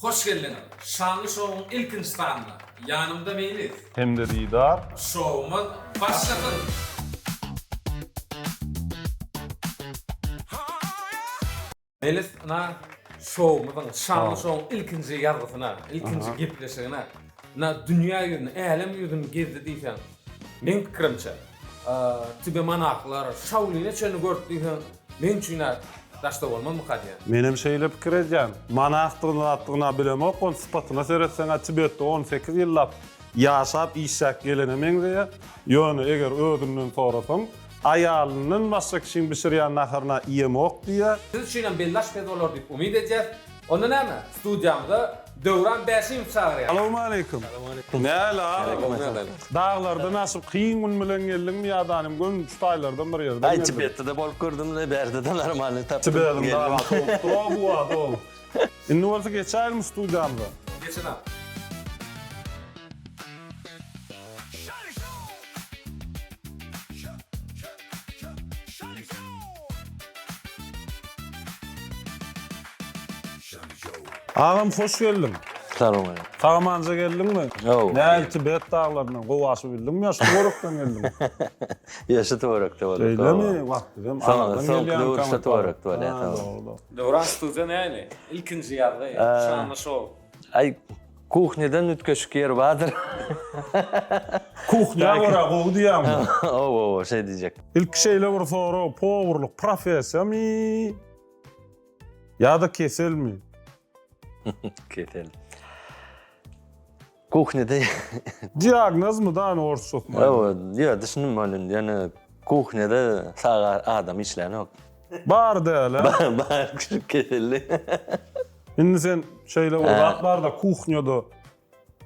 Hoş geldiniz. Şanlı Show'un ilk insanına. Yanımda Melis. Hem de Didar. Show'umuz başlasın. Melis, show'umuzun, Şanlı Show'un ilkinci yargısına, ilkinci gepleşigine, dünya yüzünü, alem yüzünü gezdi deysen, men pikirimçe, tibe manaklar, şavliyle çönü gördü deysen, men üçin daşta olmaz mı kadiyen? Menem şeýle pikir edýän. Manaqdygyna bilemok, on sypatyna seretseň Tibetde 18 ýyllap ýaşap işäk gelene meňze, ýöne eger özünden sorasaň, aýalynyň başga kişiň bişirýän naharyna iýemok diýe. Siz üçin bellaş pez bolar diýip umyd edýär. Onda näme? Studiýamda Döwran Bäşim çagyrýar. Assalamu alaykum. Näla? Dağlarda nasyp kıyın gün bilen geldiňmi ýa-danym gün şutaýlardan bir ýerde. Ay Tibet'te bolup gördüm de berde de normal taptım. Tibet'de dağlar bu adam. Indi bolsa geçäýärmi studiýamda? Geçin abi. Ağam hoş geldin. Tamam. Tağmanca geldin mi? Yo. Ne Tibet dağlarından gowaşy bildin mi? Ýa-da Gorokdan geldin mi? Yaşıtı olarak da var. Öyle mi? Vakti değil mi? Tamam, Anadan soğuk gelýän doğru kamat şatı var. olarak da öyle, Ha, tamam. doğru. Döwran studiýa näme? İlkinji ýarda, Şanlı Show. Ay kuhneden ütköşük yer vardır. Kuhnya wara gowy diýäm. Oo şey diyecek. İlk şeyle bir soru, powurluk professiýa mi? Ya da kesel mi? Ketel. Kuhnede. Diagnoz mu da orta sokma? Oo ya düşündüm malum yani kuhnede sağ adam işleyen yok. Bar däle. Var küçük ketelli. Indi sen şeyle uratlarda kuhnyada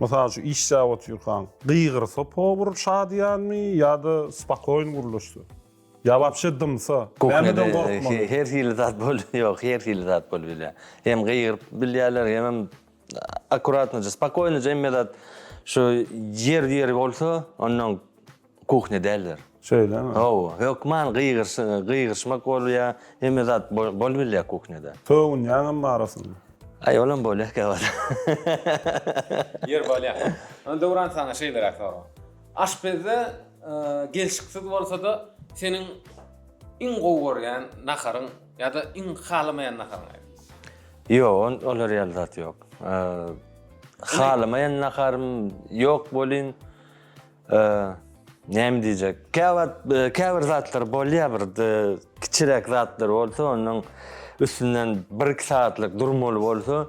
mesela şu iş saat yurkan gıygırsa powur şadiýanmy ýa-da spakoyn guruluşdy? Ya вообще dymsa. Kuhnede her hili zat bol yok, her hili zat bol bilýär. Hem gıyır bilýärler, hem akkuratnıca, spokojnıca emmedat şu yer bolsa, ondan kuhne derler. Şeýle mi? Oo, yok man gıyırşmak bolýar, emmedat bol bilýär kuhnede. Töwün ýanam barasyn. Ay olan bolýar gabar. Yer bolýar. Onda Döwran sana şeýler aktar. Aşpezde gelşiksiz bolsa da senin iň gowy görýän naharyň ýa-da iň halamaýan naharyň. Yo, olar ýaly zat yok. Halamayan naharym yok bolyn. Näme diýjek? Käbir zatlar bolýar bir kiçirek zatlar bolsa, onuň üstünden 1-2 saatlyk durmaly bolsa,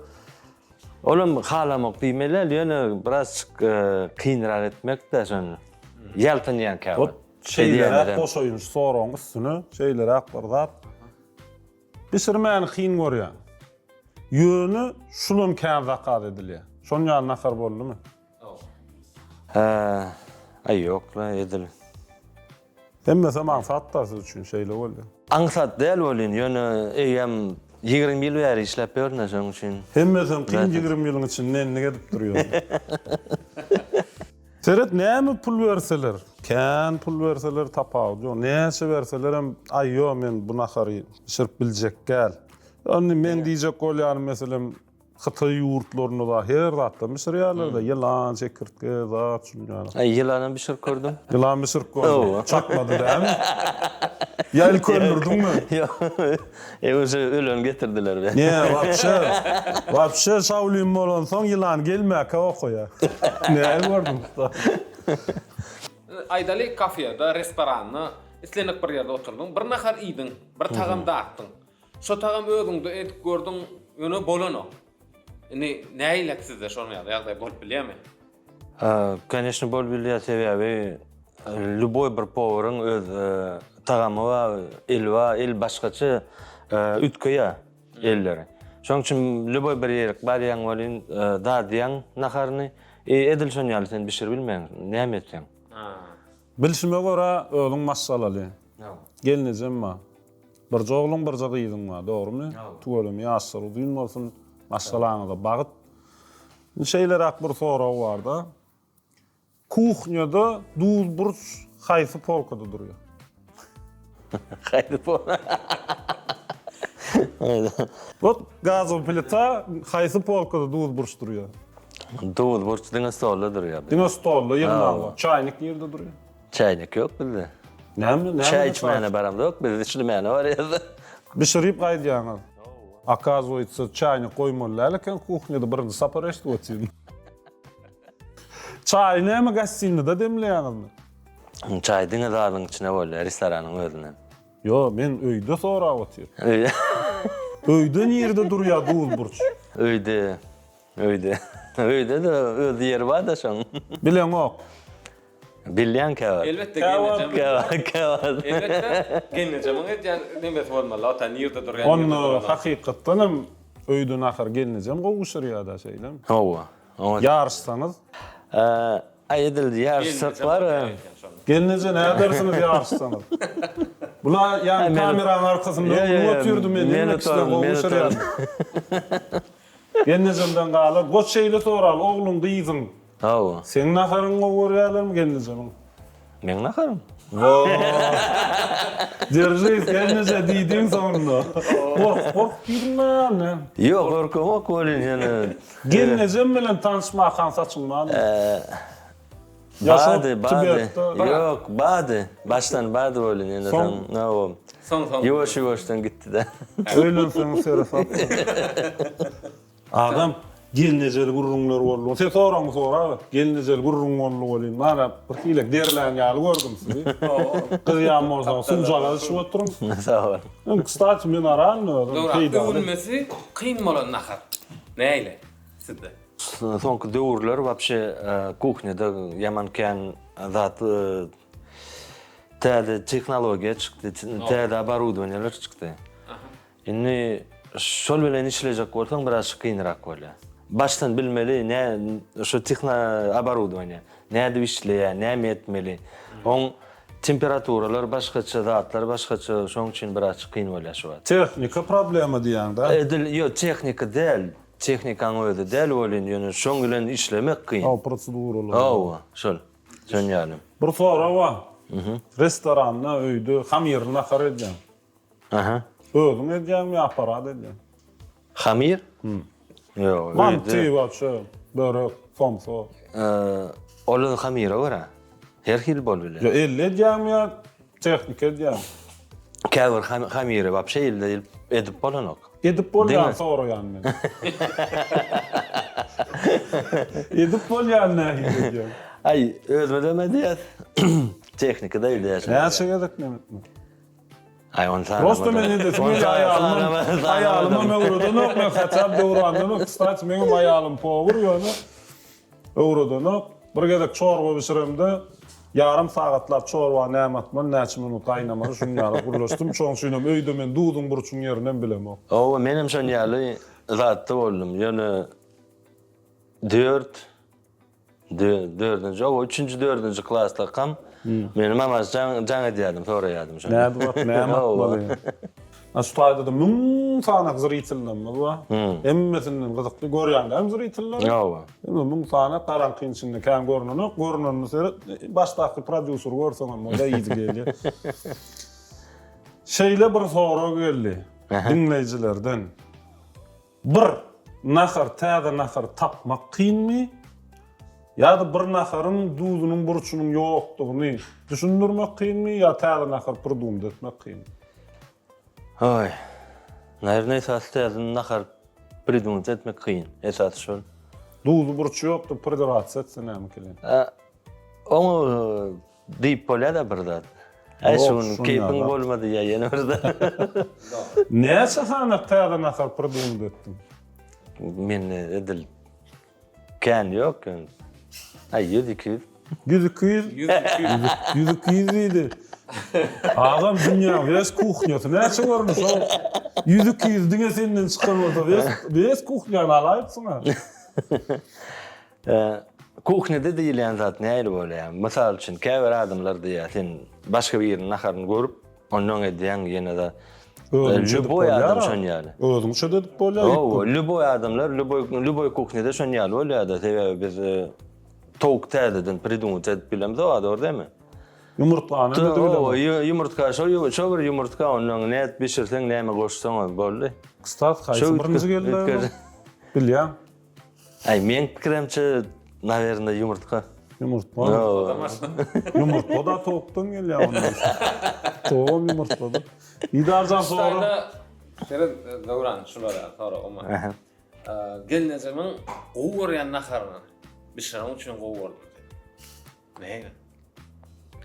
olam halamak diýmeler, ýöne biraz kynrak etmek de şonu. Ýaltanýan käbir. Şeylere boşoyun soran üstüne, şeylere bir zat. Bisirmäni kyn görýär. Ýöne şunun kän zakat edilýär. Şoň ýaly nahar boldymy? Ay yok la edil. Hemmese mansat da siz üçin şeyle boldy. Ansat del bolyn, ýöne eýem 20 ýyl bäri işläp ýörnä şoň üçin. Hemmesem 20 ýylyň içinde ne gedip durýar. Seret näme pul berseler, kän pul berseler tapawdy. Näçe berseler hem aýyo men bu nahary şirp biljek gel. Onu men diýjek bolýan meselem Xitay ýurtlaryna da her zatda Misirýarlarda ýylan, çekirtge, zat şunýan. Ay ýylanyň bir şir gördüm. Ýylan Misir gördüm. Çakmady dämi? Ýaly köndürdiňmi? Yok. Öze ölen getirdiler be. Ne, vapşe şavliyim bolan soň ýylan gelmäke okuýar. Ne gördüm usta? Aýdaly kafeda, restoranda, islenek bir ýerde oturdun, bir nahar iýdiň, bir tagam dağıtdyň. Şo tagam özüňde edip gördüň, ýöne bolano. Näýlek sizde şonu ýagdaý bolup bilýärmi? Конечно, bol bilýär sebäbi любой bir powuryň öz tagamy we el başgaça ütköýär elleri. Şoň üçin любой bir ýerlik barýan bolyn dadýan naharyny edil şonu ýaly sen bişir bilmeň, näme etseň? Bilşime göre özüň masalaly. Gelnejem ma. Bir jogluň bir jagydyň ma, dogrymy? Tugalym ýaşyr udyň bolsun, masalaňyza bagyt. Şeyler akbar soraw bar da. Kuhnyada duz burç haýsy polkada durýar? Haydi bu. Bak gazol plita haysı polkada duz buruşturuyor. Doğul borç dine stolda duruyor. Dino stolda yığınlar. Çaynik yerde duruyor. Çaynik yok bizde. Näme? Çay içmeyene baram da yok. Bizde içmeyene var ya. Bişirip qaydyňyz. Akazoytsa çaynik koymalar lekin kuchnyada birinji sapar eşdi otin. Çay näme gassinda da demleýäňizmi? Çay dine dağının içine böyle restoranın özüne. Yo, men öýde sorap otyr. Öýde ýerde durýar duz burç. Öyde. Öyde de öz yer var da şoň. Bilen ok. Bilýän käwa. Elbette Käwa. Elbette gelnejemiň edýän nemes bolmaly. Ata ýerde durýan. Onu hakykatdan hem öýden ahir gelnejem gowuşurýar da şeýlem. Hawa. Yarışsanız. Aýdil ýarşsak var. Gelneje ne dersiniz yarışsanız? Bula yani kameranın arkasında oturdu men demek istedim gowuşurýar. Gelnejemden galy goç şeýle soral ogluň gyzyň. Hawa. Seň naharyň gowurýarlarmy gelnejemiň? Men naharym. Держись, gelneje diýdiň soňunda. Kork girme. Yok, korkmak bolýan ýene. Gelnejem bilen tanışmak han saçılmadı. Bady. Yok, bady. Baştan bady bolýan ýene. Nawa. Son. Ýoş-ýoşdan gitdi de. Öýlenseň serafat. Adam gelnejeli gurrunlar boldy. Sen soraňy sora. Gelnejeli gurrun boldy. Mana bir hilek derlän ýaly gördüm sizi. Kız ýamolsa sunjala şu oturuň. Sağ ol. Kıstaç men aran. Ölmesi kıyın bolan nahar. Näyle? Sizde. Soňky döwürler вообще kuchnyada ýaman kän zat täze tehnologiýa çykdy, täze оборудованиялар çykdy. Indi şol bilen işlejek bolsaň biraz kynrak bolýar. Baştan bilmeli şu оборудование, näde işleýär, näme etmeli. Oň temperaturalar başgaça, zatlar başgaça, şoň üçin biraz kyn bolýar şu wagt. Tehnika problemi diýen da. Yo, tehnika del. Tehnikan öýde del bolýan, ýöne şoň bilen işlemek kyn. O proseduralar. Hawa, şol. Şoň ýaly. Bir sora wa. Restoranda öýde hamyr nahar edýän. Aha. Özüň edýänmi aparat edýän? Hamir? Yo, Manty wa şu. Börek, somso. Olan hamira wara. Her hil bolýar. Yo elle edýänmi ýa tehnik edýän? Käwir hamiri вообще elde edip bolanok. Edip bolýan sora ýany. Edip bolýan näme edýän? Ay, özüme demedi ýa. Tehnikada elde ýaşaýar. Näçe gerek näme? Ay, on sana. Prosta men edip aýalyma mewrudan ok men haçap döwrandan ok staç meňim aýalym powur ýöne. Öwrudan ok bir gezek çorba bişiremde yarım sagatlap çorba nämetmen näçe minut aýnamary şuňa gurlaşdym çoň şuňam öýde men duýdum burçuň ýerinden bilem ok. O, menim şoň ýaly zatda boldum. Ýöne 4-nji, 3-nji, 4-nji klassda kam. Menim amas jaňa diýdim, soraýardım şoň. Näde bak, näme bolýar. Aştaýda da mün sanak zrytilnäme bu. Emmesinden gyzykly görýäňler zrytiller. Ýa. Mün sanak garanky içinde kän görnüni seret başdaky prodüser görseň ama da ýygy gelýär. Şeýle bir sora geldi dinleýijilerden. Bir nahar, täze nahar tapmak kynmy? Ya da bir naharyň duzunyň burçunyň ýokdugyny düşündirmek kynmy ýa täze nahar produm etmek kynmy? Oy. Näme esas täze nahar prидумать etmek kyn. Esas şol. Duzu burçu ýokdy, predarasiýa etse näme kelýär? Onu diýip bolýar bir zat. Şuň keping bolmady ýa ýene bir zat. Näçe hana täze nahar produm etdim? Men edil kän ýok. Ay, 100-200. 100-200 idi. Ağam dünya wes kuchnyasy näçe görmüş o? 100-200 diňe senden çykan bolsa wes kuchnyany alaýpsyňa? Kuchnyada diýilen zat näme bolýar? Mysal üçin käbir adamlar diýär, sen başga bir ýerin naharyny görüp, onuň edýän ýene de Lüboy adam şoň ýaly. Özüň şedip bolýar. O, lüboy adamlar, lüboy kuchnyada şoň ýaly bolýar da. Biz tawuk täzeden prидумать edip bilemdi o, doğru demi? Yumurtany da O öyle. yumurtka şo bir yumurtka onun net pişirsen näme goşsaň boldy. Kıstat kaýsy birinji geldi? Bilýän. Ay men pikiremçe naверное yumurtka. Yumurtma. No. Da toktan gelýär onda. Toğum yumurtladı. İdarcan sonra. Stayda şeýle döwran şulara sonra oma. Gelnezemin gowy ýan naharna. Bişirän üçin gowy boldy. Näge?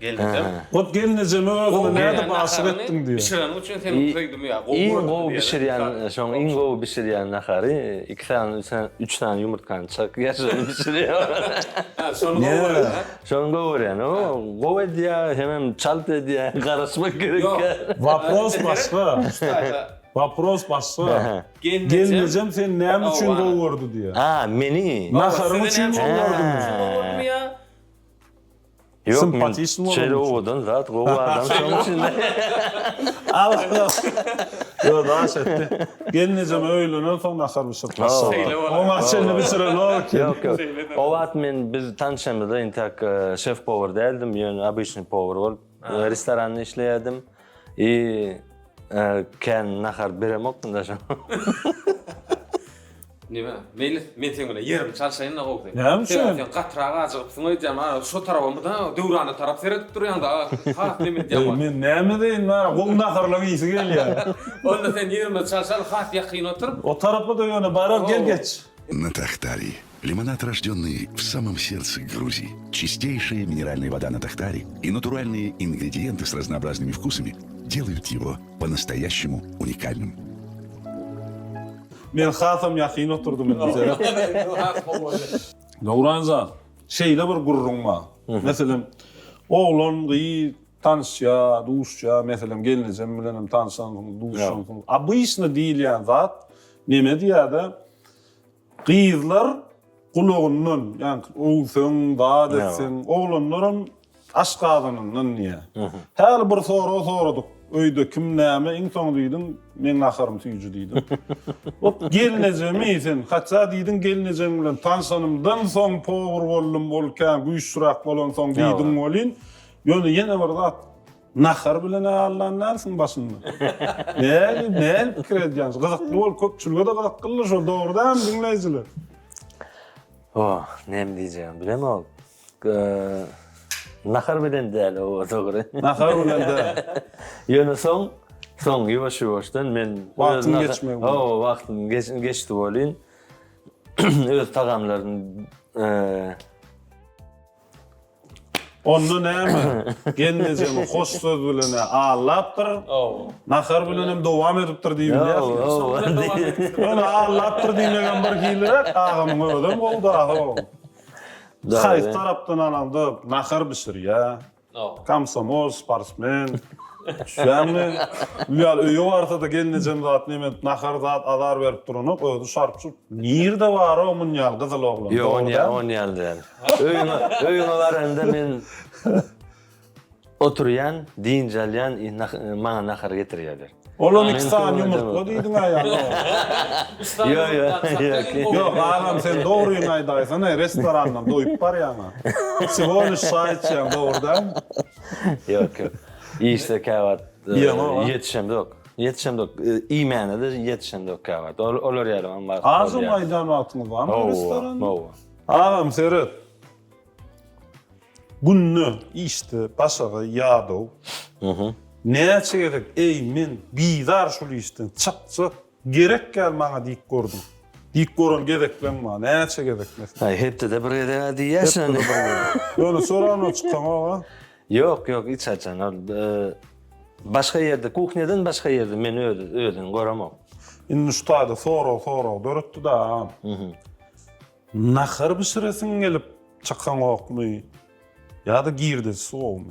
Gelnezem. Ot gelnezeme öňe näde başyk etdiň diýär. Bişirän üçin sen uýdum ýa. İn gowy pişirýän, şoň in gowy pişirýän nahary 2 tane 3 tane yumurtkany çak ýaşaryp pişirýär. Ha, şonu gowy. Şoň gowy ýa, o gowy diýär, hemem çalt diýär, garaşmak gerek. Vapros başga. Vapros başga. Gelnezem sen näme üçin gowy boldy diýär. Ha, meni. Naharym üçin gowy boldy ya. Yok, Sympatism men çere oğudan zat gowy adam şoň içinde. Allah. Yo da şetdi. Gelnezem öýlenen soň nahar bişirip. Oňa çenli bişiren o. Yok yok. O wagt men biz tanışamyzda intak şef power däldim, ýöne обычный power bolup restoranda işleýärdim. Ken nahar beremokdum da şoň. Nime? Meýli, men sen bilen ýerim çalşaýyn da gowdy. Näme üçin? Sen gatraga azypsyň öýdäm, şu tarabymda döwrany tarap seretip durýan da. Ha, nime diýär. Men näme deýin, gol naharlaryň ýygy gelýär. Onda sen ýerime çalşal hat ýakyn oturup, O tarapy da ýöne barar gel geç. На Тахтари. Лимонад, рожденный в самом сердце Грузии. Чистейшая минеральная вода на Тахтари и натуральные ингредиенты с разнообразными вкусами делают его по-настоящему уникальным. Men hasam ýakyn oturdum bizere. Dowranza şeýle bir gurrunma. Meselem oğlan gyý tanışya, duşya, meselem gelnezem bilenem tanışan, duşan. Abyşna diýilýän zat neme diýär-de? Gyzlar gulagyndan, ýani oğusyň, zat etsin, oğlanlaryň aşgazyndan diýär. Her bir soradyk. Öýde kim näme iň soň diýdim, men naharym tüýjü diýdim. Op gelnezemi sen, haça diýdin gelnezem bilen tanşanymdan soň power boldum, bolkan güýçrak bolan soň diýdim bolin. Ýöne ýene bir zat nahar bilen allanlarsyň başynda. Näme pikir edýäňiz? Gyzykly bol, köpçülüge de gyzykly şo dogrudan diňleýijiler. Oh, näme diýjäm, bilemok. Nahar bilen däl o dogry. Nahar bilen de. Ýöne soň ýuwaş-ýuwaşdan men Wagtym geçmek boldy. O, wagtym geçdi bolyn. Öz tagamlaryny Onda näme? Gelnezemi hoş söz bilen ağlapdyr. Nahar bilen hem dowam edipdir diýilýär. Ona ağlapdyr diýmegen bir hilrek ağamyň ödem boldy aho. Haýs tarapdan alanda nahar bişirýär. Komsomol, sportsmen. Şämi? Ýa öýe barsa da gelnejem zat näme nahar zat azar berip duranyp, öýde şarpşyp. Nirde bar o munýal gyzyl oglan. Yo, on ýaldy. Öýüňe baranda men oturýan, diýinjelýän, maňa nahar getirýärler. Olan 2 saat yumurtla diýdiň aýagy. Yo, Ýok, sen dogry aýdaýsan, restorandan doýup barýan. Сегодня şaýçýan dogrudan. Yok. İşte kahvat Yiyemem, yetişemdok. İmene de yetişemdok kahvat. Olur yalan var. Azı maydan vaktiniz var mı restoranda? Ağam seyret. Günni işte başaga ýadow. Näçe gerek? Ey men bizar şol işden çak gerek gel maňa diýip gördüm. Diýip gören gereklen maňa näçe gerek mesela. Ay hepde de bir ýerde diýersen. Ýöne soran çykan oga. Yok, hiç açan. Başka yerde, kuhneden başka yerde men ödün göremem. Indi şutada sora döretdi da. Nahar bişiresin gelip çykan okmy. Ya da girdi soğum.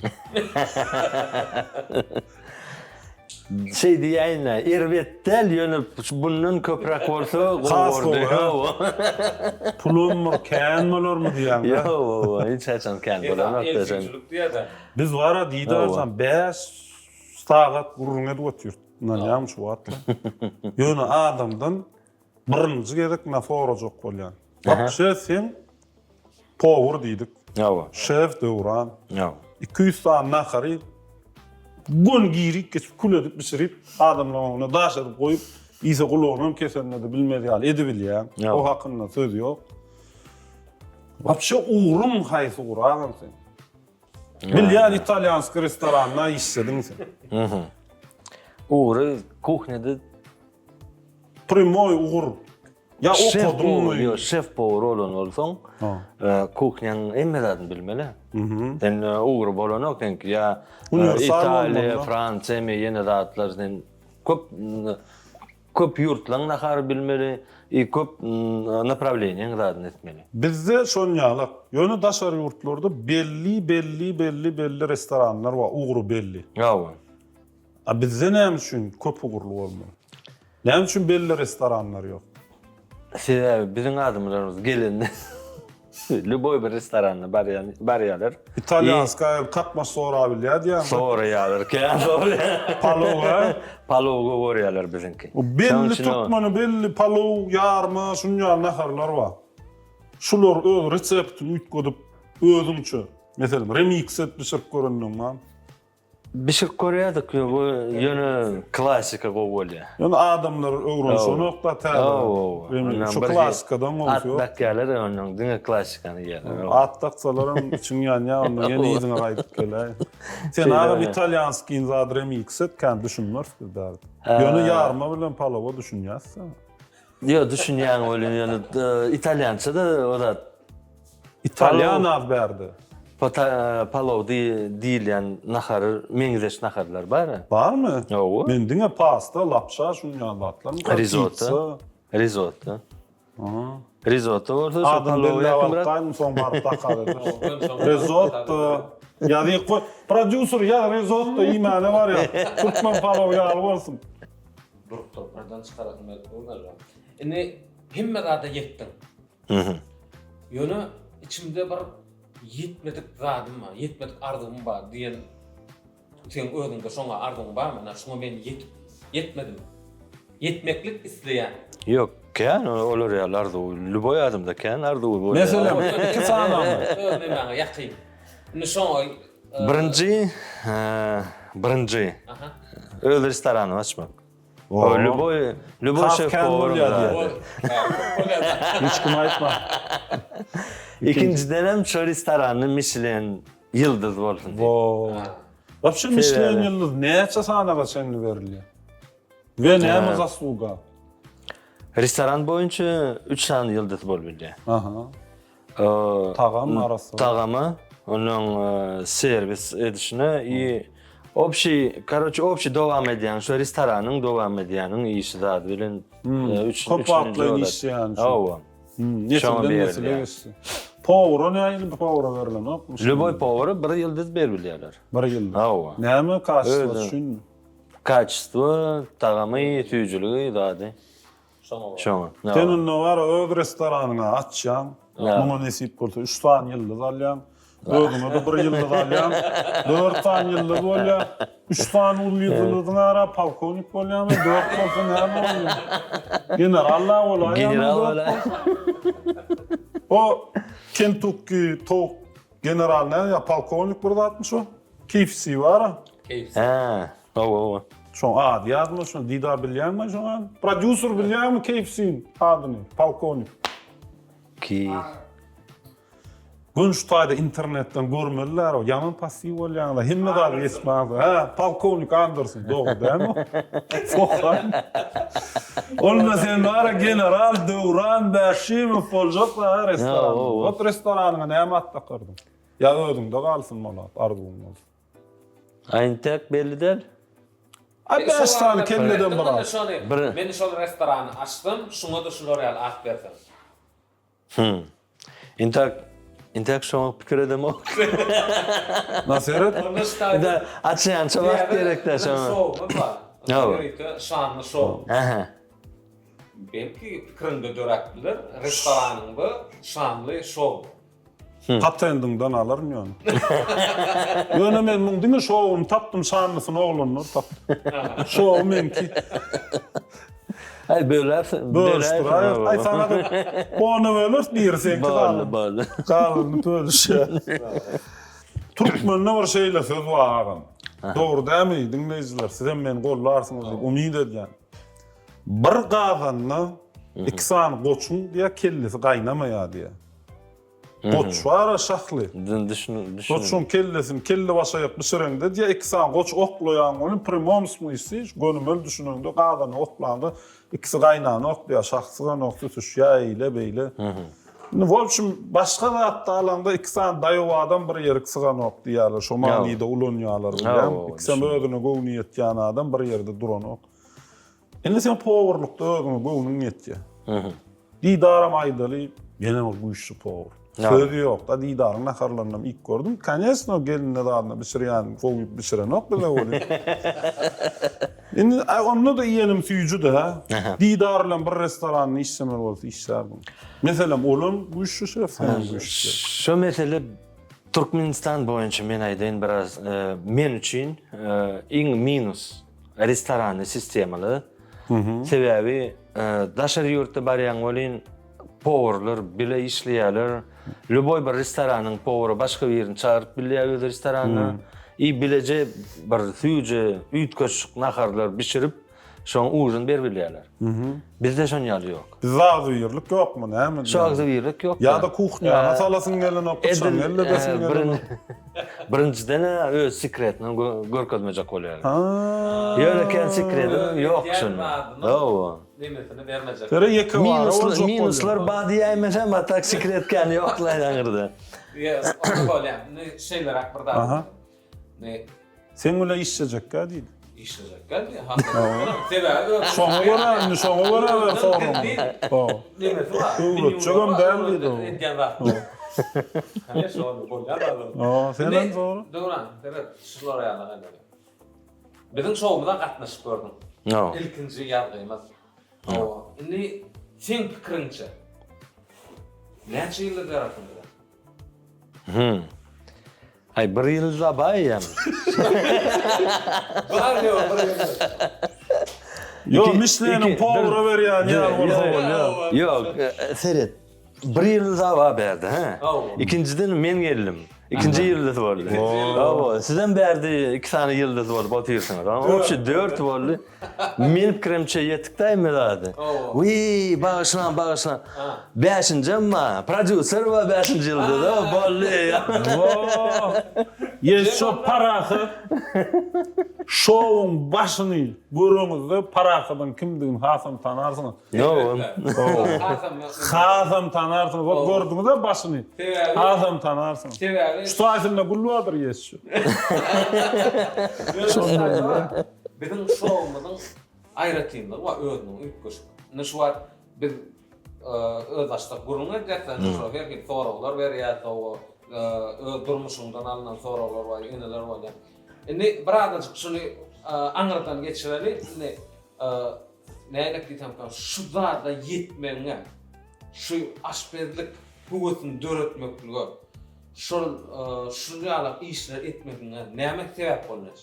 Şey diýäýine, erbettel ýönüp bundan köprak bolsa gowurdy. Pulum mu, kän bolarmy diýäň. Yo, hiç açan kän bolamaz da. Biz wara diýdarsan 5 sagat gurrun edip otyr. Nanýam şu wagtla. Ýöne adamdan birinji gerek nafara jok bolýan. Bak sen power diýdik. Yo. Şef döwran. Yo. 200 tane nakary gün girik geçip kul edip pişirip adamlar ona daşırıp koyup ise kulağının kesenine de bilmedi hal edebil ya. Ya. O hakkında söz yok. Вообще uğrum haysı uğrağın sen. Bilyan İtalyansk restoranına işledin sen. Uğru kuhnada Primoy uğur. Ya şef okudun mu? yo şef powar olan olsaň, kuhnanyň emmelerini bilmeli. Sen uğru bolan okdan ki ya Universal İtalya, olmalı. Fransa me ýene zatlardan köp ýurtlaryň nahar bilmeli, köp направлениň zaten etmeli. Bizde şonýalyk. Ýöne daşary ýurtlarda belli restoranlar var, uğru belli. Ýa-da. A bizde näme üçin köp uğurlu bolmaly? Näme üçin belli restoranlar ýok? Sebäbi biziň adamlarymyz gelen Любой bir restoranna barýarlar. İtalyanska katma sonra bilýär diýär. Sonra ýalar, kän sonra. Palova. Palowga gorýarlar bizinki. O belli tutmany, belli palov, ýarma, şunýa naharlar var. Şular öz reseptini ütgödüp özüňçe. Meselem remix et pişirip göründiňmi? Bişik görýärdik bu ýöne klassika gowulýa. Yani adamlar öwrünşe nokta täze. Şu klassikadan bolýar. Atdakýarlar onuň diňe klassikany ýerler. Atdakçalaryň için ýa onu ýene ýygyna gaýdyp gelýär. Sen agam italyanskiň zat remix et kan düşünmezdi derdi. Ýöne ýarma bilen palova düşünýärsin. Ýa düşünýän bolýan ýöne italyança da o da İtalyan az berdi. palov diýilýän nahar, meňzeş naharlar bar. Barmy? Ýok. Men diňe pasta, lapşa, şunýa zatlar. Risotto. Risotto. Aha. Risotto bolsa şu Adam palov belli ýakynrak. avaqtayn son barıp takady. Risotto. Ýa-da prodüser ya risotto iýmäne var ya. Türkmen palov ýaly bolsun. Doktorlardan çıkarak olmalı. Ene hemme zada yettim. Ýöne içimde bir yetmedik zadym var, yetmedik ardygym bar diýen sen özüňde şoňa ardygyň barmy? Şoňa men yetmedim. Yetmeklik isleýän. Yok, kän olar ýalar da Любой adamda kän ardy bolýar. Meselem 2 sanamy. Özüňe ýakyn. Ine şoňa Birinji. aha. Öz restorany açmak. Любой şef Kän bolýar bolýar. diýär. Hiç kim aýtma. İkinciden hem şu restoranı Michelin yıldız bolsun. Вообще Michelin yıldız näçe sanaga şenli berilýär? Ve näme zasluga? Restoran boyunca 3 tane yıldız bol bilýär. Aha. Tagam arasy. Tagamy, onun servis edişine i общий dowam edýän, şu restoranyň dowam edýäniň işi zat bilen 3 Kopatly iş ýani. Owa. Nesile geçti. Powra näme powra berilen? Любой powara 1 yıldız berbilýärler. 1 yıl. Owa. Näme kaçtı şun? Kачество, tagamy, tüýjüligi zady. Şoňa. Senin ne var öz restoranyna açýan. Muňa nesip bolsa 3 tane yıldız alýan. Özüňe de 1 yıldız alýan. 4 tane yıldız bolýar. 3 tane ul yıldızlygyň ara polkovnik bolýarmy? 4 bolsa näme bolýar? Generalla bolýar. General bolar. O Kentucky Tok general ne ya polkovnik burada atmış o. KFC var. Ha, owa. Şoň ad ýazma şoň Didar bilýärmi şoň? Prodüser bilýärmi KFC'nin adyny? Polkovnik. Ki Gün şu taýda internetden görmeliler o ýaman passiw bolýan hemme gal ýetmez. Ha, polkovnik Anderson dogry dämi? Sohan. Olma sen bara general Döwran Bäşimov boljak restoran. O restoranyna näme atda kyrdyň? Ya özüňde galsyn bolat, arzuň bolsun. Aýntak belli del. Ay 5 tane kelleden bırak. Men şol restorany açdym, şoňa da şular ýaly at berdim. Intak şoňa pikir edemok. Naseret? Da açýan çabak gerekde şoňa. Şanly şow. Aha. Belki pikirinde dörak bilir, restoranyňda şanly şow. Patendiňden alyrmy ýöne? Ýöne men muň diňe şowum tapdym şanlysyny oglanyr tapdym. Şow menki. Ay böler. Ay sana da onu bölür bir sen Bağlı. kalın pölüş. Türkmenne bir şeýle söz bagam. Dogry dämi dinleýijiler? Sizem meni gollarsynız diýip umyt edýän. Bir gazanna 2 sany goçun diýe kellesi gaýnamaýa diýe. Goç var şahly. Goçun kellesini kelle başaýap pişirende diýe 2 sany goç okloýan bolan primomsmy isýş, gönümel düşünende gazany oklandy. İkisi gaýnany oklaýar, şahsygan okdy tüşýär beýle. W общем, başga zatda alanda 2 sany daýaw adam bir ýere sygan ok diýerler. Şo manyda ulanýarlar bilen. İkisi özüne gowny ýetýän adam bir ýerde duran ok. Indi sen powerlukda özüne gowny ýetýär. Didaram aýdaly, ýene bu işi power. Sözi ýok da didaryň naharlaryny ilk gördüm. Конечно, gelinne dadna bişirýän, fowyp bişiren ok bile bolýar. Indi onu da ýenim süýjü de, didar bilen bir restoranyny işlemel bolsa işlerdim. Meselem olum bu işi şefem bu işi. Şu mesele Türkmenistan boýunça men aýdyn biraz men üçin iň minus restorany sistemaly. Sebebi daşary ýurtda barýan bolyn powerlar bile işleýärler. Любой bir restoranyň powery başga bir ýerini çağırıp bilýär restoranlar. Bilece bir süýje, üýtköç naharlar bişirip şoň uğrun berbilýärler. Bizde şoň ýaly ýok. Bizde agzywirlik ýokmy, näme? Şu agzywirlik ýok. Ya da kuchnya, masalasyň gelen okutşan, elle desin gelen. Birinciden öz sekretini görkezmejek bolýar. Ýöne sekretim ýok şunu. Owa. Nimetini vermejek. Tere ýeke bar, minuslar bady ýaýmasam, atak sekretken ýoklaýan aňyrda. Onu bolýar. Şeýler akbirda. Ne? Sen öyle işleyecek ka değil. İşleyecek geldi. Sebebi Şoňa görä, şoňa görä forum. nimesi var. Doğru, çögüm dämdi o. Etken var. Hani şonu bolýar. Senden doğru. Doğru. Evet, şular ýaly. Bizim şowumuzda gatnaşyp gördüm. İlkinji ýargymyz. Indi sen pikirinçe. Näçe ýylda yaratıldy? Ay, bir ýylda baýam. Var ýok, bir ýylda. Yo, Michelin'in power'a berýän ýar bolsa. Yok, Seret. Bir ýylda ba berdi, ha? İkinciden men geldim. İkinci yıldız boldy. Owa, sizden berdi 2 tane yıldız boldy, batyrsyňyz. Opşy 4 boldy. Men pikiremçe ýetdikdämi dady. Wi, bağışlan. 5-nji ma, prodüser we 5-nji ýylda boldy. Yes, şo parahy. Şowun başyny görüňizde parahydan kimdigini hasam tanarsyňyz. Yo. Hasam tanarsyňyz. Bak gördüňiz başyny. Hasam tanarsyňyz. Şu taýsynda gulwadyr yes. Bizim şowumyzyň aýratymyny we özüniň üýtgeç. Näşe var biz öz açdyk gurulma gatdan şo berki soraglar berýär, öz durmuşundan alınan soraglar we ýeneler bolýar. Indi bir adam şunu aňyrdan geçireli, indi näýlik diýsem kan şu zada ýetmeňe, şu aşperlik huwetini döretmeklige, şunu ýaly işler etmekine näme sebäp bolýar?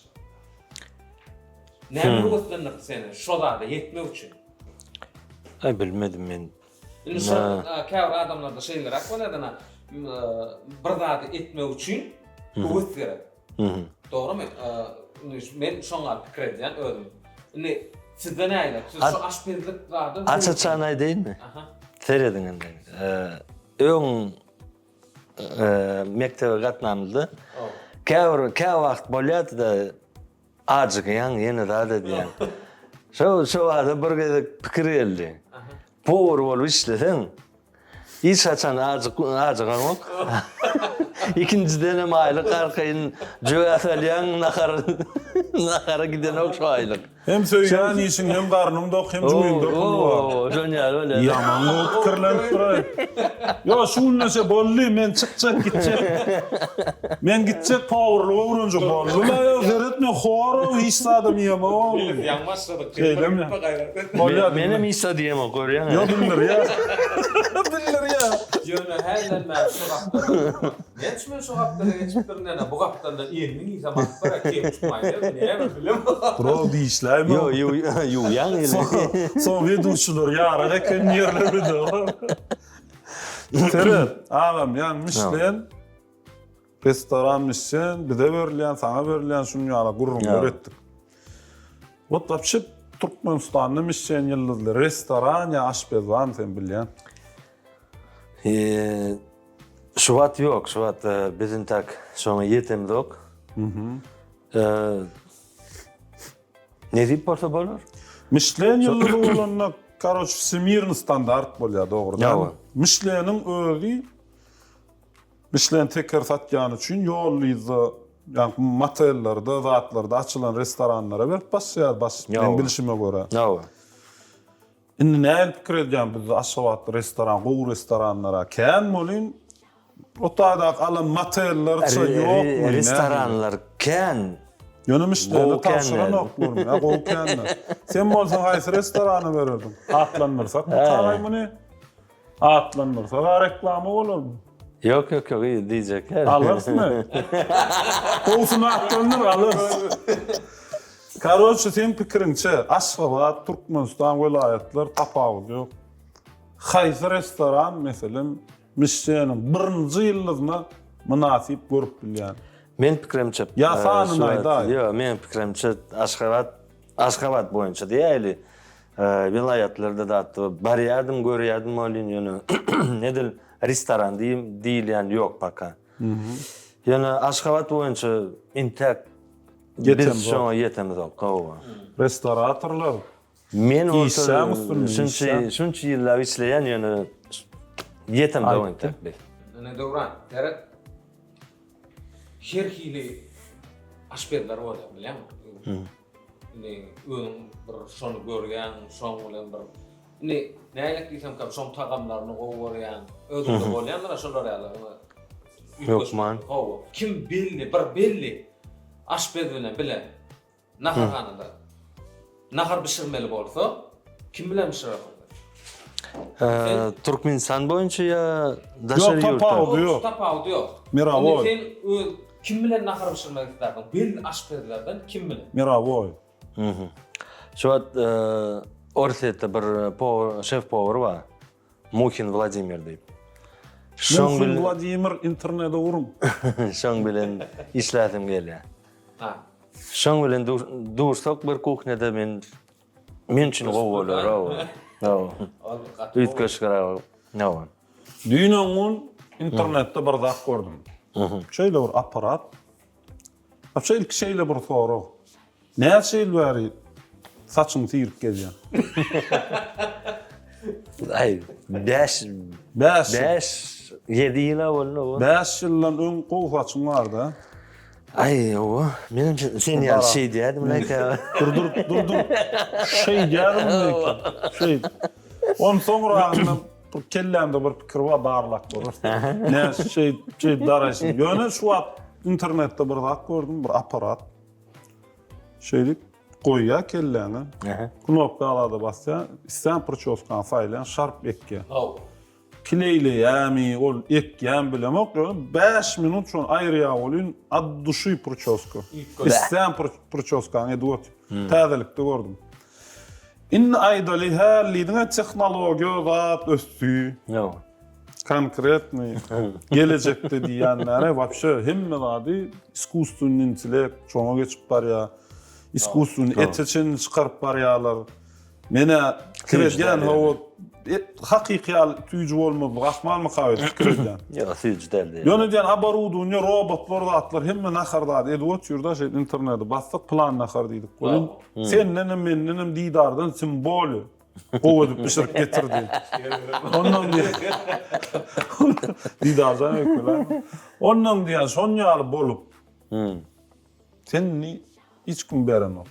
Näme huwetlenip seni şu zada ýetmek üçin? Ay, bilmedim men. Indi şu käwr adamlarda şeýler akbolýar, bir zada etmek üçin huwet gerek. Doğrumu? Men şoňa pikir edýän özüm. Indi sizden näýle? Siz şu aşperlik zady Açyçan aýdynmy? Seredin indi. Öň mektebe gatnamyzda. Käwr wagt bolýardy da ajygan ýene zady diýen. Şo wagtda bir gezek pikir geldi. Power bolup işleseň, hiç açan ajygan ok. İkinciden hem aylık arkayn jöwäselýän nahara giden ok şu aylyk. Hem söýýän işin hem garnym dok hem jüýüm dok. Şoňa öyle. Ýaman pikirlenip durar. Yo, şu näse boldy, men çykjak gitjek. Men gitjek powerly öwrenjek boldy. Yo, zeretme horo hiç sadam ýema. Ýanmaşdyk. Menem ýsa diýem ok, görýän. Yo, bilir ya. Bilir ya. Ýöne herden ben şu gapda. Geçme şu gapda geçipdirnene bu gapdan da ýeňiň zaman para kim çıkmaýar. Näme bilim? Pro diýişlämi? Yo, ýan ýyly. Son veduşlar ýaraga ken ýerleri de. Seret, agam, ýani Michelin restoran mişsen, bize verilýän, sana verilýän şunu ýala gurrunlar etdik. Wot tapşyp Türkmenistanyň mişsen ýyldızly restoran ýa aşpez barmy sen bilýän? Şu wat yok, şu wat bizim tak şoňa ýetem yok. Ne diýip bolsa bolar? Michelin ýyldızly bolanyna karoç Smirn standart bolýar, dogry. Ýa. Michelin'in özü Michelin teker satýan üçin ýollyzy, ýani motellarda, zatlarda açylan restoranlara berip başlaýar, men bilişime görä. Ýa. Indi näme pikir edýän biz aşgabat restoran, gowy restoranlara kän bolyn? Otada alan motellar ýokmy? Restoranlar kän. Yönümüşlerine tavşıran oklurum ya, gow känne. Sen bolsaň haýsy restorany bererdin? Atlanmyrsak, taýmy ne? Atlanmyrsak, reklamy bolarmy? Yok, iyi diýjek. Alırsın. Olsun atlanır, alırsın. Karoçı, sen pikirinçe, Aşgabat, Türkmenistan vilayetler tapawul yok. Haýsy restoran, meselem, Michelin'in birinji ýyldyzyna münasip görüp bilýän. Men pikirimçe. Ya sanyny aýda. Yo, men pikirimçe Aşgabat boýunça diýeli. Vilayetlerde da barýardym, görýärdim bolýan ýöne. Nedil restoran diýilýän ýok paka. Ýöne Aşgabat boýunça intek biz şoňa ýetemiz ol. Restoratorlar. Men İşsam usulü şunça ýyllar işleýän ýöne ýetem de intek. Ne döwran, terek şerhili aşpezler var bilýärmi? Ne özüm bir şonu görýän, şoň bilen bir ne nälik diýsem kam şoň tagamlaryny gowarýan, özümde bolýanlar şolar ýaly. Yok man. Kim belli aşpez bilen naharhanada nahar pişirmeli bolsa kim bilen pişirer? Türkmenistan boýunça ýa daşary Tapawul ýurtda? yok. Tapawul yok. Miravoy. Sen kim bilen nahar pişirmek isterdin? Belli aşpezlerden kim bilen? Miravoy. Şu wat Orsetde bir şef power bar. Muhin Vladimir diýip. Şoň Vladimir internete urum. Şoň bilen işlädim gelýär. Ha. Şoň bilen dursak bir kuchnada men üçin gowalar. Üýtgeşgara. Ýa. Düýnüň internetde bir zat gördüm. Şeýle bir aparat. Şeýle ilk şeýle bir soru. Näme şeýle bäri saçyň sýryp gelýär? Ay, 5 7 ýyl boldy. 5 ýyldan öň gowy saçyň bar da. Ay, o, menimçe sen ýa şey diýdim näke. Dur. Şey diýerim näke. Şey. On soňra kellämde bir pikir bar barlak bolar. Ne şey daraşyn. Ýöne şu wagt internetde bir zat gördüm, bir aparat. Şeylik goýýa kelläňe. Knopka alada basýa, isän proçoskan faýlan şarp ekge. Kileyle ýa-mi ol ekgen bilemek 5 minut şon aýrýa bolýan ad-duşy proçoska. Isän proçoskan edýät. Täzelikde gördüm. Inne aýdaly hällidiňe tehnologiýa zat ösdi. Ýa. Konkretny gelecekde diýenlere wapşe hemme zady iskustyny intellekt çoňa geçip barýar. İskustyny etçin çykaryp barýarlar. Mene kiredýän hawa hakyky tüýjü bolmady, gaşmalmy kabul kiredýän. Ýa, tüýjü däldi. Ýöne diýen abaruduny robotlar atlar hemme nahardady edýät ýurda şey internetde bassak plan nahar diýdik. Bolun senden menden diýdardan simboly gowy pişirip getirdi. Ondan diýdardan öküler. Ondan diýen şon ýaly bolup. Sen ni hiç kim beremok.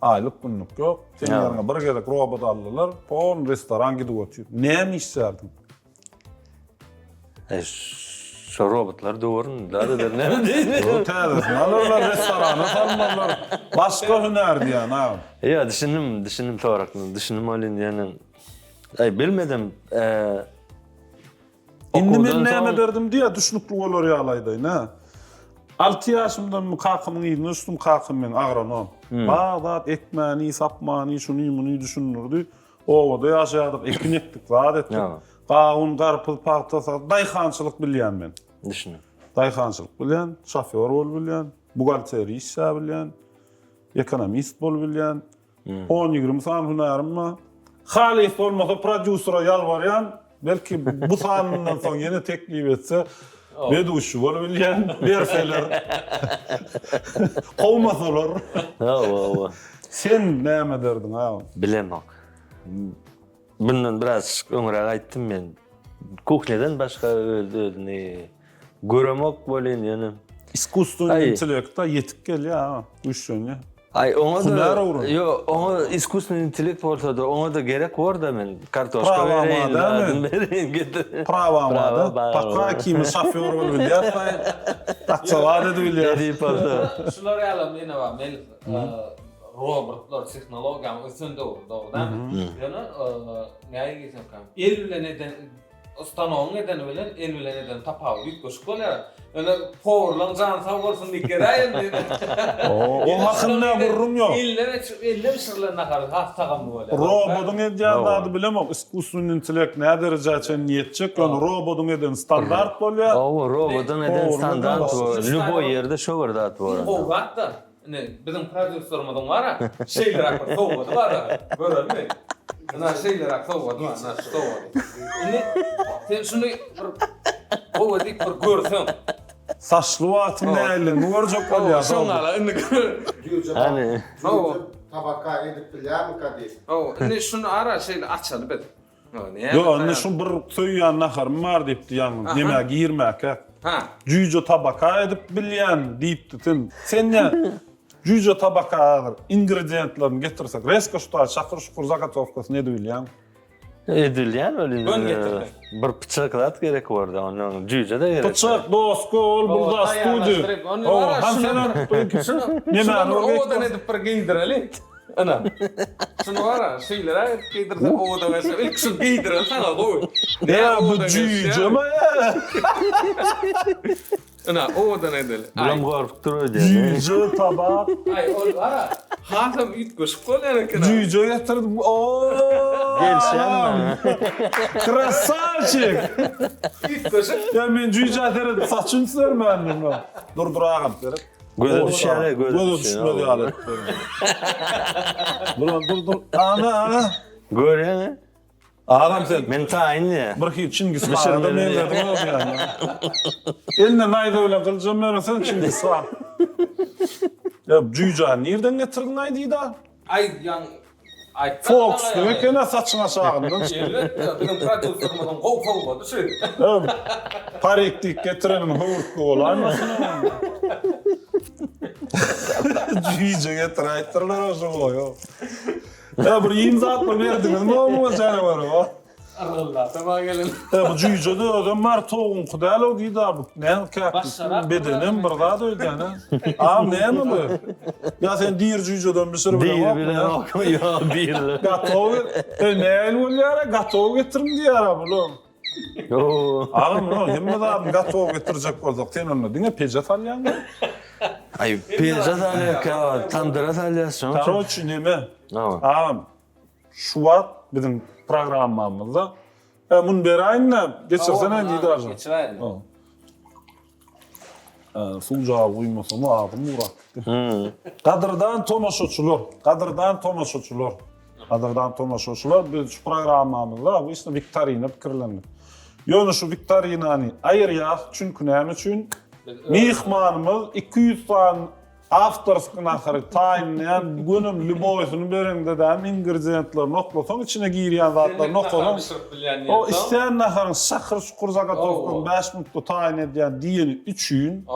Aylık günlük yok. Sen ýerine bir gelek robot aldylar, pon restoran gidip otur. Näme işlerdin? Şu robotlar doğurun, da näme diýdi? O täzesini alırlar, restorana salmalar. Başka hüner diýen ha. Ýa, düşündim torakny, düşündim olyn ýany. Ay bilmedim. Indi men näme derdim diýe düşünüpli bolar ýalaydy, ne? 6 ýaşymdan kakymyň ýylyny üstüm kakym men agronom. Bagdat ekmäni, sapmany, şuny muny düşünürdi. Owada ýaşaýardyk, ekin ekdik, zat etdik. Gaýun, garpyl, paxta, daýhançylyk bilýän men. Düşündim. Daýhançylyk bilýän, şoför bolup bilýän, bugalteri işe bilýän, ekonomist bolup bilýän, 10-20 san hünärem bar. Halis bolmasa prodüsera ýalbarýan, belki bu sanyndan soň ýene teklip etse, beduşy bolup bilýän, berseler. Gowmasalar. Ha. Sen näme derdin ha? Bilemok. Bundan biraz öňräk aýtdym men. Kuhneden başga özüni göremok bolýan ýene. Искусственный интеллект yetip gelýär, üşünýä. Ay, Hüner uğruna. ona искусственный интеллект bolsa da ona da gerek var da men kartoşka Prava bereýin, mı, değil mi? bereýin getir. Prava Bakra kimi şoför bolup bilýär, taçalar edi bilýär. Edip aldı. Şular ýaly mene var, men robotlar tehnologiýam ösün dowrda. Ýani näme diýsem kan? El bilen eden ustanoň eden bilen el bilen eden tapawut goşup bolýar. Ýani powerlan jan sag bolsun diýkeräýin. O hakynda gurrum ýok. Elle şirlen nakar hastagam bolýar. Robotun edýän zady bilemok, искусственный интеллект näme derejaça niýetjek, ýani robotun eden standart bolýar. O robotun eden standart Doğru. Lüboy ýerde şower dat bar. O gatda. Ne bizim prodüserimiz var ha. Şeyler akar soğudu var ha. Böyle mi? Ana şeyler akar soğudu, ana soğudu. Sen şunu o dik bir görsün. Saçlı watyn näle, görjek bolýar. Şoňala indi. Hani O Tabaka edip bilýärmi kadi? o ne şunu ara şeyle açalı bet. Yo, anne şu bir söýýän naharym bar diýipdi ýalňy. Näme giýirmäke. Ha. Jüýje tabaka edip bilýän diýipdi. Sen ne? Jüýje tabaka ingredientlerini getirsek, reska şuta şakyr şukur zagatovkasy ne bilýän? edilýän öyle. Ön getirdi. Bir bıçaklat gerek var da onun cüce de gerek. Bıçak, doskol, burada studio. O, hanseler, Näme owadan edip bir giydireli. Ana. Şunu var ha, şeylere giydirse owadan verse ilk şu giydiren sana goý. Ya bu jüýje mi ya? Ana owadan edeli. Bilen gorpup durýar. Jüýje tabak. Ay ol var ha. Hasam üýt goşup bolýar ekan. Jüýje getirdim. Oo! Gelşenme. Krasavчик! Üýt goşup. Ya men jüýje getirdim, saçyn sürmändim. Durduragam derip. Göze düşýär, göze düşmedi düşýär. alet. Dur. Ana. Görýän. Adam sen. Men taýinli. Bir ki Çingis Mısır Han'da nereye? men dedim oğlum yani. Eline nayda öyle kılacağım meresen Çingis Han. Ya Cüycan nereden getirdin naydı da? Ay yan ay Fox demek ki ne saçına şağından. Benim prodüserimizin gov oldu şey. Parektik getirenin hıvırtlı olaymasın oğlum. Cüycan getir aytırlar o zaman ya. Ya bir imza atma verdiniz mi oğlum canavar o? Allah tamam gelin. Ya bu Cüycan'da adam var toğun kudayla o değil abi. Ne Başarak bedenim bir daha da öyle yani. Ağam ne mi bu? Ya sen diğer Cüycan'dan bir sürü bile Değil bile okmuyor, değil. Gatov ne el bolýar, gatov getirim diýär oğlum. Yo. Ağam no, hemme da gatov getirecek bolsak, sen onu diňe pejat alýan. Ay, pejat alýar, tandyrat alýarsın. Taroç neme? Tamam. Ağam, şu wagt bizim programmamyzda mun beraýynda geçirsene diýdi arjy. Geçirelim. Suljağa uymasa mı ağzım uğrattı. Kadırdan tomaşoçular biz şu programmamızda bu işte viktorina pikirlendik. Ýöne şu viktorinany aýyrýas çünki näme üçin? Mihmanymız 200 san awtorskyn ahary taýinlän günüm Lüboýsyny berende de ingrediyentler noktasoň içine giýirýän zatlar noktasoň o isleýän naharyň şakyr şukur zagatovkyn 5 minutda taýin edýän diýeni üçün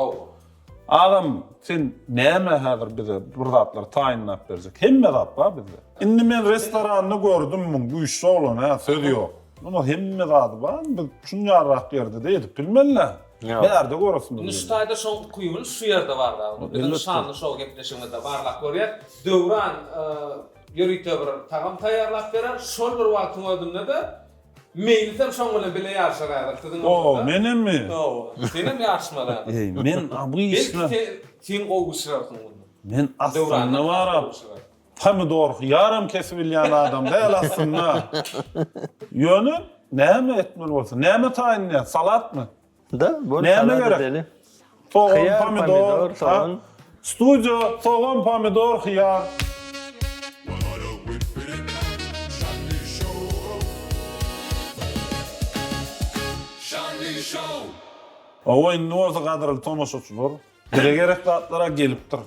Ağam sen näme häzir bize bir zatlar taýinlap berjek? Hemme zat bar bizde. Indi men restoranyny gördüm, bu iş bolan ha, söz ýok. Ama hemme zat bar, biz şunýarrak ýerde de edip bilmelle. Berde görürsün. Nüştaýda şoň kuýuny şu ýerde bar da. Bizim şanly şow gepleşigimizde barlak görýär. Döwran ýörüýte bir tagam taýýarlap berer. Şol bir wagtyň ödünde de meýilsem şoň bilen bile ýaşaýar. O, menem mi? O, senem ýaşmalar. Ey, men bu işle Sen gowuşarsın bunu. men aslında var. Pomidor yarım kesip bilýän adam däl aslında. Ýöne näme etmeli bolsa? Näme taýinlýar? Salat mı? Da, bu Näme salat gerek? edeli. Soğan, Hıyar, pomidor, pomidor, ha? soğan. Studio, soğan, pomidor, hıyar. Oyun noza kadar tomaşaçılar. Gerekli atlara gelipdir.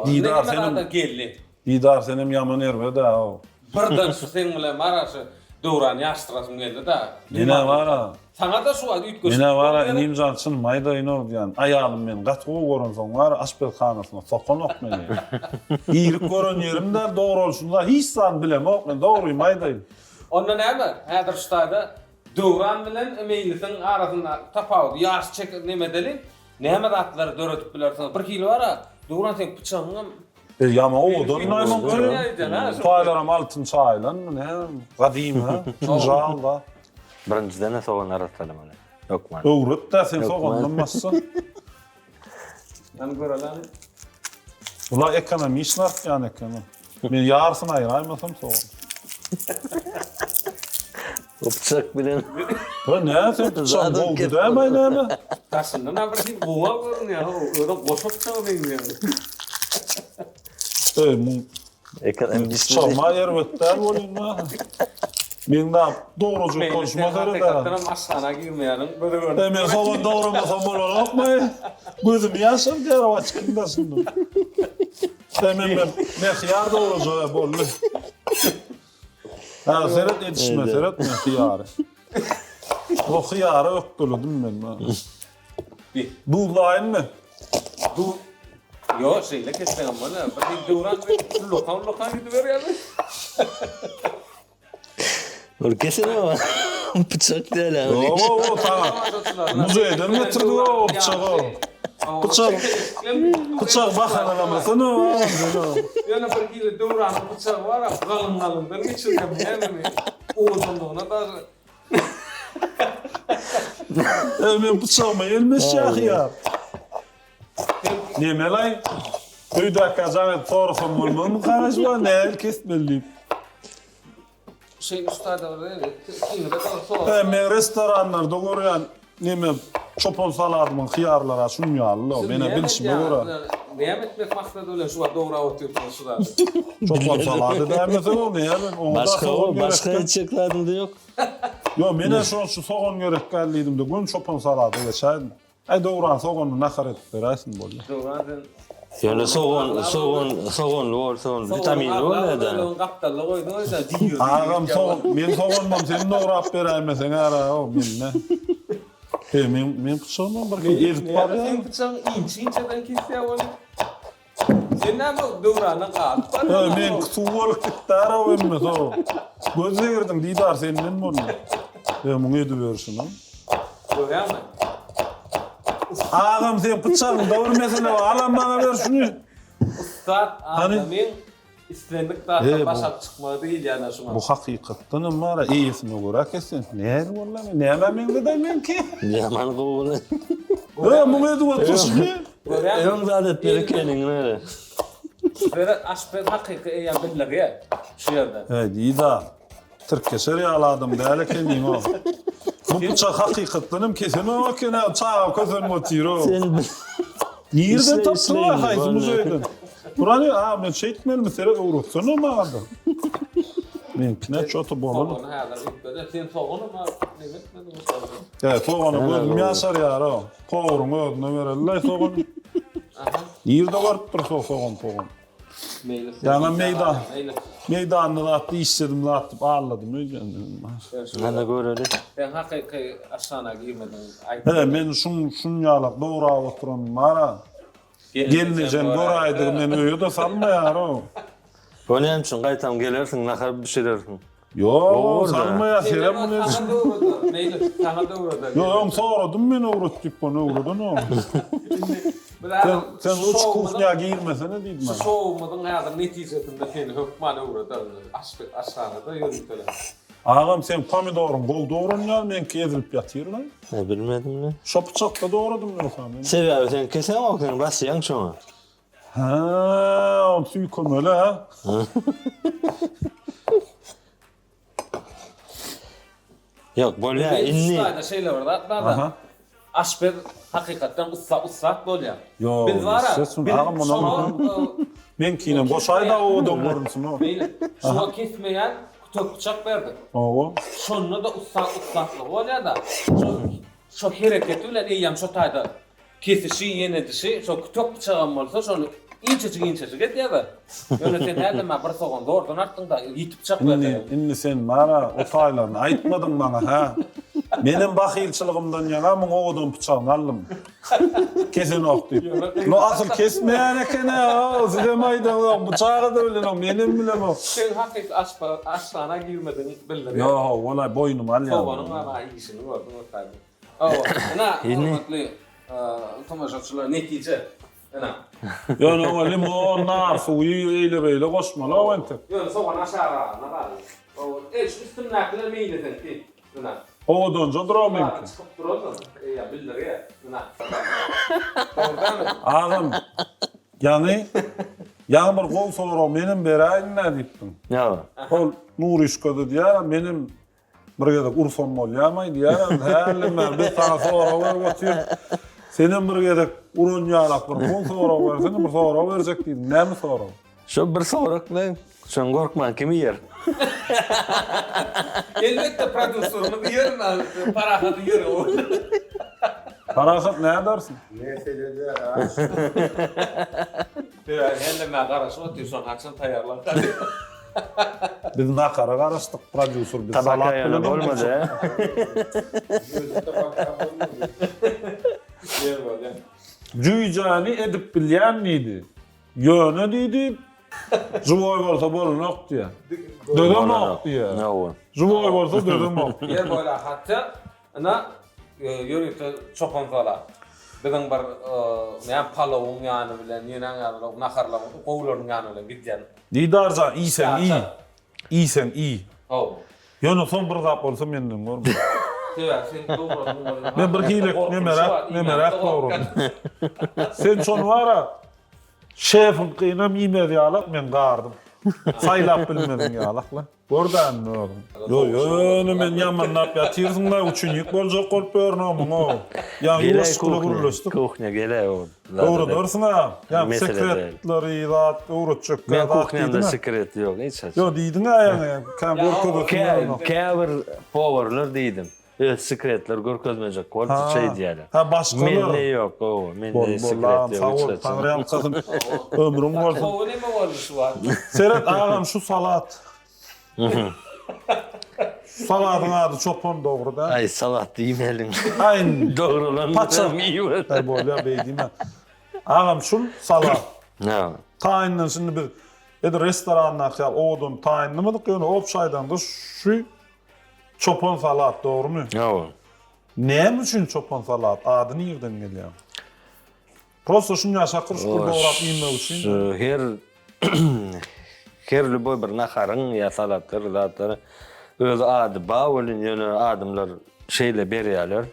Didar senin, geldi. Didar senin yaman erbe de o. Birden şu sen bilen maraşı döwran ýaşdyrasym geldi da. Mene var ha. Sana da şu wagt üýtgeşip. Mene var ha, nimjan çyn mayda ino diýen. Ayalym men gatgy goransoň var, aşpelhanasyna sokonok meni. Ýyryk goran ýerimde dogry bolşunda hiç san bilemok, men dogry maydaýyn. Onda näme? Häzir şutada döwran bilen emeýlisin arasynda tapawut ýaş çek neme delin? Näme atlary döretip bilersiň? Bir kilo var ha. Döwran sen bıçağına Yama o da naymon Bilmiyorum. Toylaram altın çaylan, ne? Gadim ha. Tunjal da. Birinciden de soğan arastalım onu. Yok man. Öwrüp da sen soğanlanmazsın. Yani görelim. Ula ekonomi işler yani ekonomi. Men yarısını ayıraymasam soğan. O bıçak bilen. Ha ne sen bıçak oldu demey ne? Aslında ne bir şey boğa görünüyor. Öyle koşup çalıyor. Bu Ekonomi bıçağıma yerbetler olayım ha. Men de doğrucu konuşma da. Hakikaten aşağına girmeyelim. Böyle böyle. Men soğan doğramasam bolan mı? Gözüm yaşar diye hava çıkında şimdi. Men hıyar doğrucu bollu. Ha seret yetişme seret men hıyarı. O hıyarı öktürdüm ben. Buğlayın mı? Bu yo şeyle kesmem bana. Bakın döwran lokan gidiyor ya. Orkesin ama bıçak değil abi. Oo tamam. Muzeyden getirdi o bıçağı. Bıçak bakanamasın o. Yani bir kilo döwran bıçağı var. Kalın ben geçirdim yani. Oğuzunluğuna da Men bıçağıma gelmiş ya. Neme lay? Öýde kazan torfum bolmam garaş var, näl kesmeliyim. şey ustada var ya. Kinre sonra. Men restoranlarda görýän neme çopon saladymyň hıyarlara sunýarlar, mene bilişime görä. Näme etmek maksat öyle şu var doğru oturup şurada. Çopon salady dämesen o näme? Başka içeceklerim de yok. Yo, mene şu soğan gerek geldiğim de gün çopon saladı geçerdim. Ay doğran soğanı nakar edip verersin bolly. Döwrandan Yani soğan var, soğan vitaminli var neden? Soğan kaptalı koydu o yüzden diyor. Ağam soğan, men soğanmam sen doğrap beremesen ara o minne. Men soğanmam bir edip var ya. Sen bıçağın inceden kesiyor onu. Sen ne bu döwrandan kalk. Men suwal kittara o emme so. Gözle girdim didar senin bunu. Mun edip versin o. Görüyor musun? Ağam sen bıçağını doğurmasın o alan bana ver şunu. Ustad adamın istendik da başa çıkmadı değil yani şuna. Bu hakikaten ama iyisini göre kesin. Ne vallahi ne men de men ki. Yaman kovulu. Mun edip otursun. Ön adetleri kendin öyle. Böyle aşpet hakiki ya billah ya. Şu yerde. He dida. Türkçe serialadım değerli kendin o. Bu bıçak hakikaten kesin o ki ne çağa közün motiro. Sen Nereden taptın İsleyin, o hayzımız öydün? Buranı ha ben şey etmeli mi sere uğraşsın o mu adam? Benimkine çoğu bolun. Soğanı hayallar böyle sen soğanı mı ne etmedin soğanı? Evet soğanı bölüm yaşar ya o. Poğurun ödüne verirler soğanı. Nerede var soğan. Yani meydanını attı, işledim, attım, ağırladım. ben de görüyorum. Ben hakiki aşağına girmedim. He, men şun yalak doğra oturan mara. Gelmeyeceğim, doğraydı, men öyle de salma ya o. Onun için kaytam gelirsin, nakar bir şey dersin. Yo, salma ya, serem bunu edin. Sana doğrudur. Neydi? Sana doğrudur. Yo, soğradım beni uğraştık bana, uğradın o. Sen uç kufya giyirmesene dedim ben. Soğumadın hayatın neticesinde seni hükmane uğradı. Aşağına da yürütüler. Ağam sen pomidorun gol doğrun ya, men kezilip yatır lan. Ne bilmedim ne. Şu bıçakla doğradım ben sana. Sevi abi sen kesen ama sen basıyan şuna. Ha, on suyu kom öyle ha. Yok böyle inni. Ustayda şeyler var da. Aha. aşper hakikaten ussat bolýar. Yo, Biz var sessin, ağam onu- Men kinem goşayda o dogurunsun o. Şuna kesmeyen kutok bıçak verdi. O. Şonda da ussatlı bolýar da. Şu hareketi bilen eýýäm şu taýda kesişi yenedişi, şu kutok bıçağım bolsa şonu inçecik etýär. Ýöne sen häzirme bir soğan doğrudan artdyňda ýitip bıçak verdi. Inni sen mara o taýlaryny aýtmadyň bana ha. Menin bahilçiligimden ýana muň oğudun bıçagyny aldım. Kesen okdy. No asyl kesmeýän eken ha. Size maýda bıçagy da bilen menin bilen o. Sen hakik aşlana girmedin bildir. Yo, wala boynum alýan. Soğanın ana iyisini gördüm o taýda. Ana, hormatly tamaşaçylar netije. Ana. Yani o limon, nar, suyu eyle beyle koşmalı o ente. Yok soğan aşağı narar. O üstündekiler meyleden ki. Ana. O donca dura mümkün. Çıkıp duralım. Ya bildir ya. Ana. Doğrudan mı? Ağam, yani bir kol sonra menin berayin ne diptin? Ya. Kol nur işkodu diye menim bir gedek urson bolýamay diye hälim bir sana sonra götür. Senin bir gedek urun ýalak bir kol sonra bersen bir sonra berjek diýdim. Näme sonra? Şu bir sorakla şon gorkman kimi yer. Elbette prodüserimiz yerine para hadı yeri o. Parahat ne dersin? Meseleler Ya kendime karşı otuyorsun akşam tayarlan. Biz nakara garaşdyk prodüser biz Tabaka yana olmadı ha. Yer böyle. Cüýjany edip bilýän nidi? Ýöne diýdi. Juboy bolsa bolunok diýär. Dödemok diýär. Ne o? Juboy bolsa dödemok. Yer böyle hatta ana yürüyüp çopan zala. Bizim bir ne palavun yani bilen yenen yani naharlama qowlaryň yani bilen gidýän. Diýdarja isen iyi. İsen iyi. Oh. Ýöne son bir zap bolsa menden görme. Tebä sen doğru. Men bir hilek ne merak doğru. Sen şonu wara şefin qynam ýmedi ýalak men gardım. Saýlap bilmedin ýalakla. Gordan nördüm. Yo, men ýamanlap ýatyrsyň da üçünlik boljak bolup bernem o. Ýa ýuwuşkula guruluşdyk. Kuchня gele o. Doğru dersin ha. Ya Mesele sekretleri da uğraşacak. Men kuchnyamda sekret yok hiç. Yo diýdiň aýaňa. Kan gorkuda. Käbir powerlar diýdim. Sekretler görkezmejek bolup şey diýerler. Ha başgalar. Mende yok o. Mende sekret yok hiç. Tanrıyam kızım. Ömrüm var. O ne mi oldu şu an? Seret ağam şu salat. Şu salatın adı çopon doğru da. Ay salat diýmelin. Aynen. Doğrulan Paça. iyi. Ay bolya beýdime. Ağam şu salat. Ne? Taýinlen şimdi bir edi restoranda ýa oğdun taýinlemydyk ýöne opşaýdan da şu çopon salat doğrumu? Ne o? Näme üçin çopon salat adyny ýerden gelýär? Prosto şuňa şakır şukur doğrap ýemek üçin. Her lüboy bir naharyň ýa salatlar, zatlar öz ady ba bolyn ýöne adamlar şeýle berýärler.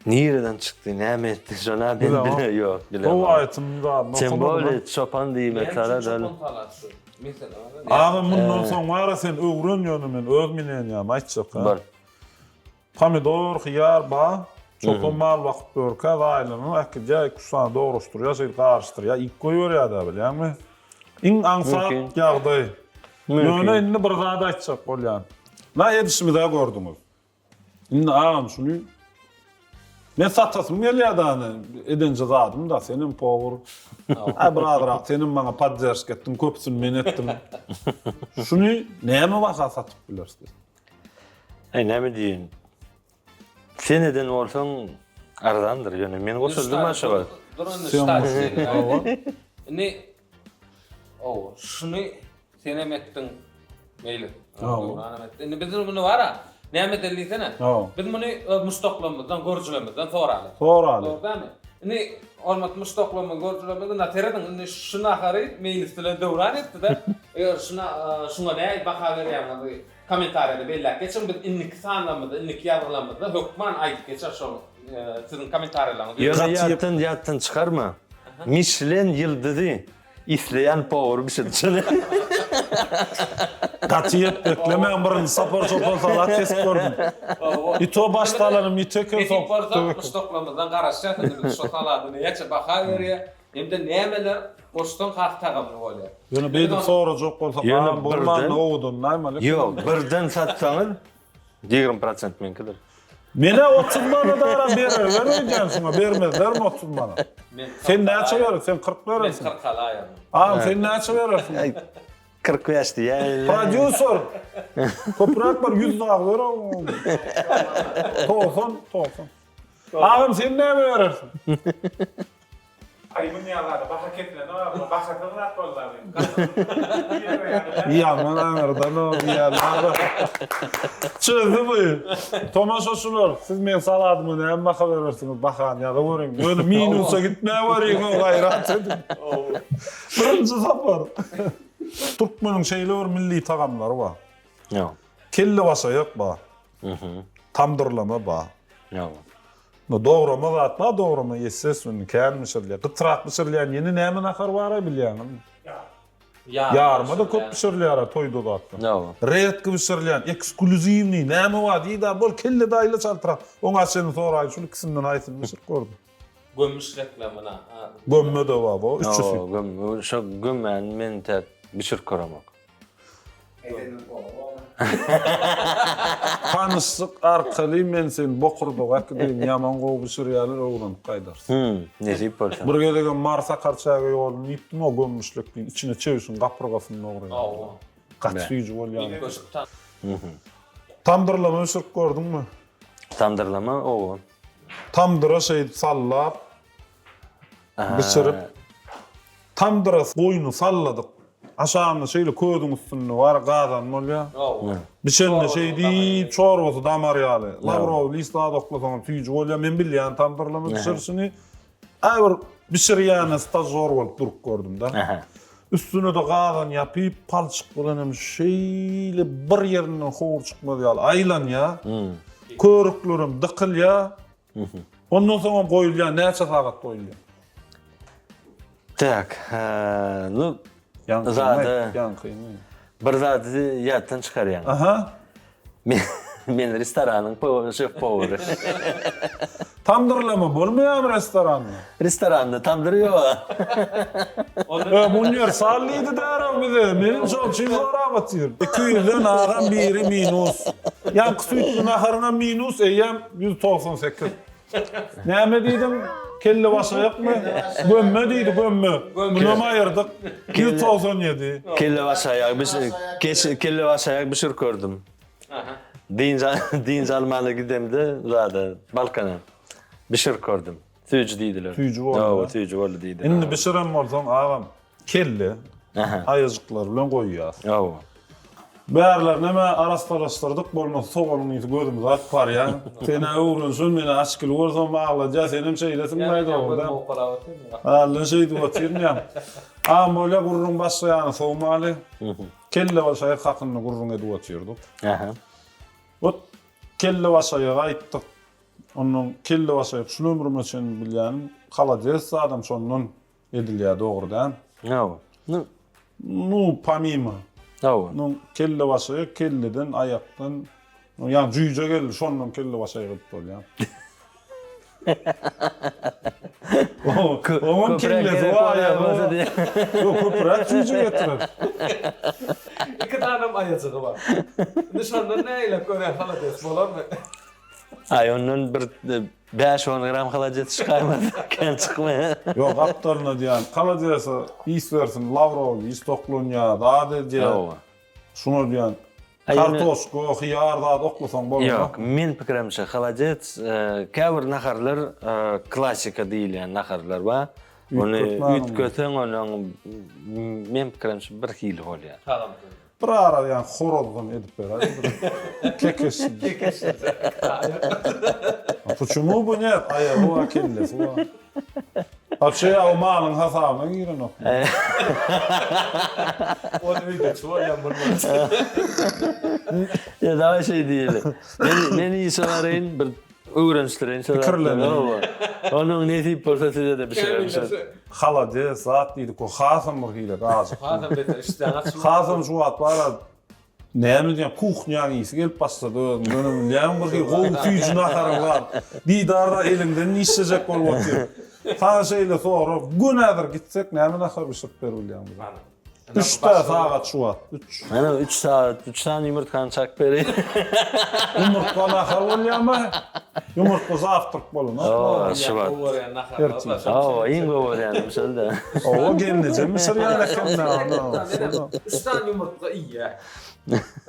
Nireden çykdy, näme etdi, şona ben bilýär ýok, bilýär. O aýtymda Sen böyle çopan diýmekler da. Mesela. Ağam bundan soň wara sen öwren ýöne men öz menen ýa maççak. Bar. Pomidor, hyýar ba, çopon mal wagt börkä gaýlanyň äkide kusan dogruşdurýar, şeýle garşdyrýar, ilk goýýar da bilýärmi? İň ansat ýagdaý. Ýöne indi bir zat aýtjak bolýan. Na edişimi de gördüňiz. Indi ağam şunu men satasym gelýär da edenji zadym da senin power. Ay brother, senin maňa padjersk etdiň köpsün men etdim. Şunu näme waka satyp bilersiz? Ay näme diýin? Seneden bolsaň arzandyr ýöne men goşuldum aşağı. Ne? O, şunu senem ettin. Meyli. Indi bizim bunu wara. Näme delýsene? Biz bunu mustaqlamyzdan, görjülemizden soraly. Soraly. Doğrudanmı? Indi hormat mustaqlamy görjülemizden natereden indi şuna gary meylis bilen döwran etdi de. Eger şuna näme baha berýär komentarlarda belli geçen biz inniki sanlamada, inniki ýazgylamada hökman aýdyp geçer şonu. Sizin komentarlaryňyz. Ýatdan çykarma. Michelin ýyldyzy isleýän power bir şey. Kaçıyıp bekleme birinci sapar çopal salat kesip gördüm. İto baştalanım itekin Etik barda kustoklamazdan garaşacak biz şotaladını yaça baka veriyor. Hem de nemeler boştan kalk tagamlı oluyor. Yani beydim sonra çok olsa Yani ağam bulman birden- oğudun naymalı. Yok, birden satsanız 20% menkidir. Mene 30 bana da ara vermeyeceksin şuna vermezler mi 30 bana? Sen ne açı verirsin? Sen 40 Ben verirsin. 40 alayım. Ağam sen ne açı verirsin? 40 yaşlı ya. Prodüser. Toprak var 100 dağ ver oğlum. Toğsun. Ağam sen ne verirsin? Ay bu niyalarda baka ketine ne var? Baka kılrat kolları. Ya bana nereden o ya? Çözdü bu. Tomaşoşular, siz men saladımı ne baka verirsiniz? Bakan ya da görün. Böyle minusa gitmeye var ya gayret edin. Birinci safar. Türkmenin şeyleri var, milli tagamları var. Yok. Kelle basa yok ba. Tamdırlama ba. Yok. No doğrama da atma doğrama yesesin kan misirliya. Qıtrak misirliya yeni näme nakar var bilýäňim. Yarma da köp misirliýär toýda da atma. Yok. Redki misirliýän ekskluzivni näme wa diýdi bol kelle daýla çaltyra. Oňa seni soraý şunu ikisinden aýsyn misir gördüm. Gömmüş reklamına. Gömme de wa bu üçüsü. Yok, şu gömmen men tek bişir koramak. Tanışsyk arkaly men sen bokurda wagtym ýaman gowy sürýärler oglanyp gaýdar. Nesip bolsa. Bir gelegen Marsa karşıya yolunu iptim o gömmüşlükün içine çevirsin kapırgasını oğrayın. Kaç suyucu ol yani. Tamdırlama ısırık gördün mü? Tamdırlama o. Tamdıra şey sallap, bıçırıp, tamdıra koyunu salladık. Aşağımda şeyle koydun üstünü var gazan mol ya. Biçenle şey değil, çorbası damar yağlı. Lavrov lista doklasan tüyücü ol ya. Men bilýän tamdırlama bıçırısını. Ayvır bişirýäne stajyer bolup durup gördüm da. Üstüne de gazan yapıp palçık bolan şeyle bir yerinden hoğur çıkmadı ya. Aylan ya. Körüklerim dıkıl ya. Ondan sonra koyulýan, näçe sagat koyulýan? Tak, nu Yankı. bir zat ýatdan çykarýan. Aha. Men restoranyň şef poweri. Tamdırlama bolmaýar restoranmy? Restoranda tamdır ýok. Bunlar sallıydı däram bize. Menin çok çiz ara batýar. 200'den ağam biri minus. Yankı süýtüň aharyna minus eýem 198. Näme diýdim? Kelle başa ýokmy? Gömme diýdi, gömme. Buna mı ayırdık? 197. Kelle başayak kelle başayak bişir gördüm. Dinç Almany'a gidemde zada Balkana bişir gördüm. Tüyücü diýdiler. Tüyücü boldy. Ýok, tüyücü boldy diýdiler. Indi bişirem bolsam ağam kelle ayazıklar bilen goýýar. Ýok. Bärler näme arastlaşdyrdyk bolmasa soğalyny gözümüz atpar ya. Sene uğrunsun meni aşkyl bolsam bağlaja senem şeylesin maýda orada. Alın şey diýip ya. Am bola gurrun başlaýany soğmaly. Kelle başaýa hakyny gurrun edip atyrdyk. Ot kelle başaýa aýtdyk. Onun kelle başaýa şu ömrüme sen bilýän kalajys adam şondan edilýär dogrudan. Ýok. Nu pamima. Ýok. Nun kelle başaýa kelleden ayaktan ýa jüýje geldi şondan kelle başaýa gidip bolýar. Onun kellesi var ya. Yok köpürak jüýje getirir. İki tanem ayazığı var. Nişandan neyle gören halades bolarmy? Ay onun bir 5-10 gram halacet çıkarmadı. Kan çıkmaya. Yok aptalına diýen kalajysa is versin lavrov, is toklunya, dady diýen. Şunu diýen. Kartoşko, hyýar da oklasan bolar. Yok, men pikirimçe halacet käbir naharlar klasika diýilen naharlar ba. Onu ütköten onun men pikirimçe bir hili bolýar. Tamam. Bir ara ýa horozdan edip berer. Kekesin. Почему bu ne? Ay bu kellesi bu. Açy o malyň hasabyna giren ok. Onu öýde çoğayan bolmaz. Ya da şey diýeli. Men ýyşaryn bir öğrençlerin Pikirlenme. Onun ne tip bolsa size de bir şey vermişler. Hala de zat diýdik o hasam bir hile gazı. Adam beter işten açıldı. Hasam şu at bara näme diýen kuchňaň ýygy gelip başlady. Dönüm ýan bir gowy tüýjüne atarlar. Didarda elinden işsejek bolup otyr. Sana şeýle sonra günädir gitsek näme näher bir şyk berilýän. 3 saat şu at. 3. Ana 3 saat, 3 tane yumurtkanı çak beri. Yumurtga näher bolýarmy? Yumurtga zawtryk bolun. Oo, şubat. Oo, ingo var yani mesela. O gelnece Mısır ýa-da Üstten yumurtla iyi ya.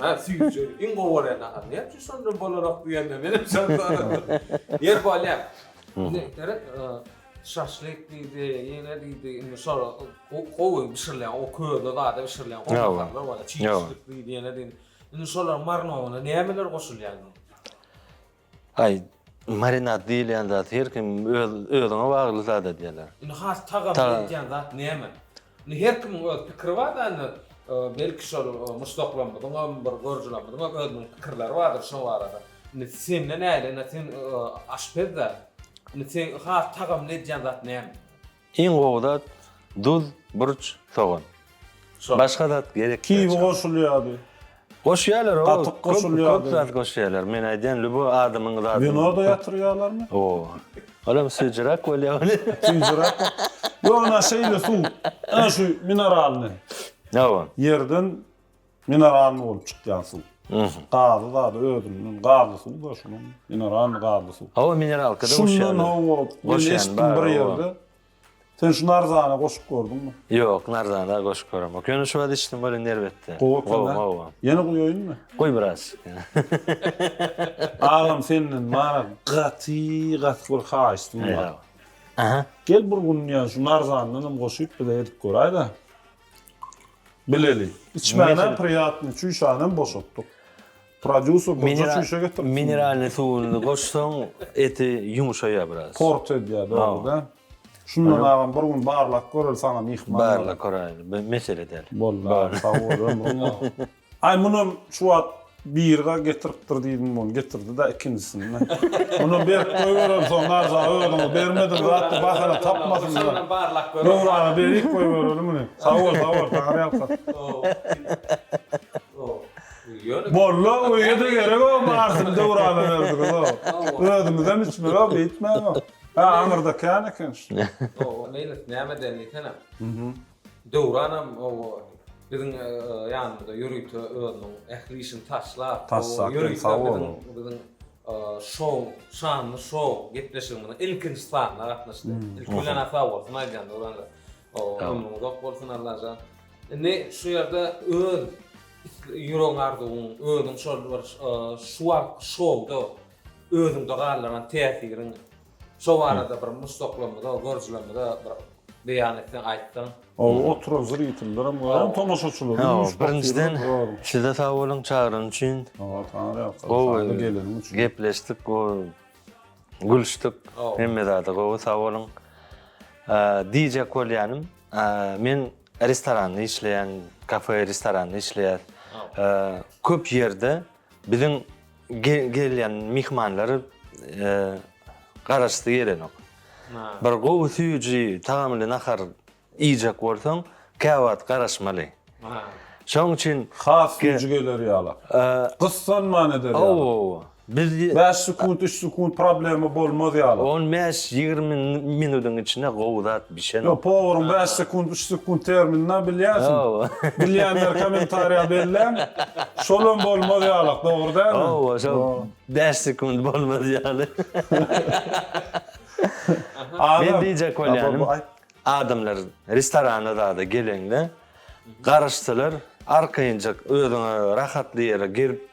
Ha, süýjü. İngo var ya nahar. Ne yapçı sonra bolarak duyanlar benim sanırım. Yer bolyap. Ne gerek? Şaşlık diýdi, ýene diýdi, indi sonra gowy pişirilen, o köýde da pişirilen oňlar var. Çiğlik diýdi, ýene diýdi. Indi sonra marnowana nämeler goşulýan? Ay, marinat diýilýän zat her kim özüne bagly zat diýerler. Indi has tagam diýen zat näme? Indi her kim öz pikiri bar da indi belki şol mustaqlamyň bir görjülemyň özüniň pikirleri bardyr şo arada. Indi sen näle, indi sen aşpezda. Indi sen has tagam diýen zat näme? Ingowda duz, burç, soğan. Başka zat gerek. Kiwi goşulýardy. Goşýarlar o. Gatyk goşulýar. Köp zat goşýarlar. Men aýdýan bu adamyň zaty. Winoda ýatyrýarlarmy? Oo. Olam süjrak bolýar. Süjrak. Ýona şeýle suw. Ana şu mineralny. Ýa-da. Yerden mineralny bolup çykýan suw. Gazy da özüniň gazy suw da şunun mineralny gazy suw. O mineral kada Şundan goşýarlar. o Goşýan bir ýerde. Sen şu narzana goşup gördüňmi? Yok, nardan da goşup görem. Okýany şu wagt içdim böyle nerwetde. Gowa. Ýene goýoýunmy? Goý biraz. Ağam senin mana gaty bir haýsyn bar. Aha. Gel bir gün ya şu narzandan goşup bir edik görayda. Bileli. İçmäne priyatny çüýşanem boşotdyk. Prodüser boşa çüýşe getirdi. Mineralny suwuny goşsaň eti yumuşaýar biraz. Porte diýär da. Şundan ağam bir gün barlak görel sana mihman. Barla koraýly. Mesele däl. Bolla, sağ ol. Ay munum şu at birga getiripdir diýdim bunu. Getirdi da ikincisini. Onu berip koýberem soňra zaýyny bermedim zatdy bahara tapmasyn. Sana barlak görüp. Döwrana berik koýberelim muni. Sağ ol, taňry alsa. Bolla öýede gerek o marsym döwrana berdik o. Özümizden içmeli o, bitmeli o. Ha, aňyrda kän eken. O meýle näme denýär? Döwranam o bizim ýanymda ýürüýte özüniň ählişini taşlap, bizim şanly şow gepleşigini ilkinji sanlar atnaşdy. İlk bilen asa bolsun aýdýan döwranda. O ömrüňiz ok bolsun Allah'a. Ne şu ýerde öz ýüregiň ardugyň, özüň şol bir şowda özüňde galanan täsirini şo arada bir mustaqlamda, görjülemde bir beýan etdiň, aýtdyň. O oturup zırýytyldyram, görüm tomaşaçylar. Birinciden size sağ olun çağırın için. Taňry alsa. Gelelim üçin. Gepleşdik, o gülüşdik. Hemme zada o sağ olun. Diyecek bolýanym, men restoranda işleyen, kafe restoranda işleyen köp yerde bizim gelen mihmanları garaşdy gelenok. Bir gowy süýji tagamly nahar ýyjek bolsaň, käwat garaşmaly. Şoň üçin has süýjigeler ýala. Gyssan many der. Oo, biz 5 sekund, 3 sekund problemi bolmaz ýala. 15-20 minutyň içinde gowdat bişen. Yo, powurun 5 sekund, 3 sekund terminine bilýärsin. Bilýänler kommentariýa berlen. Şolan bolmaz ýala, dogry dälmi? Oo, şo 5 sekund bolmaz ýaly. Ben diyecek bolýanym, adamlar restoranda da gelende garaşdylar, arkaýynjak özüňe rahatly ýere girip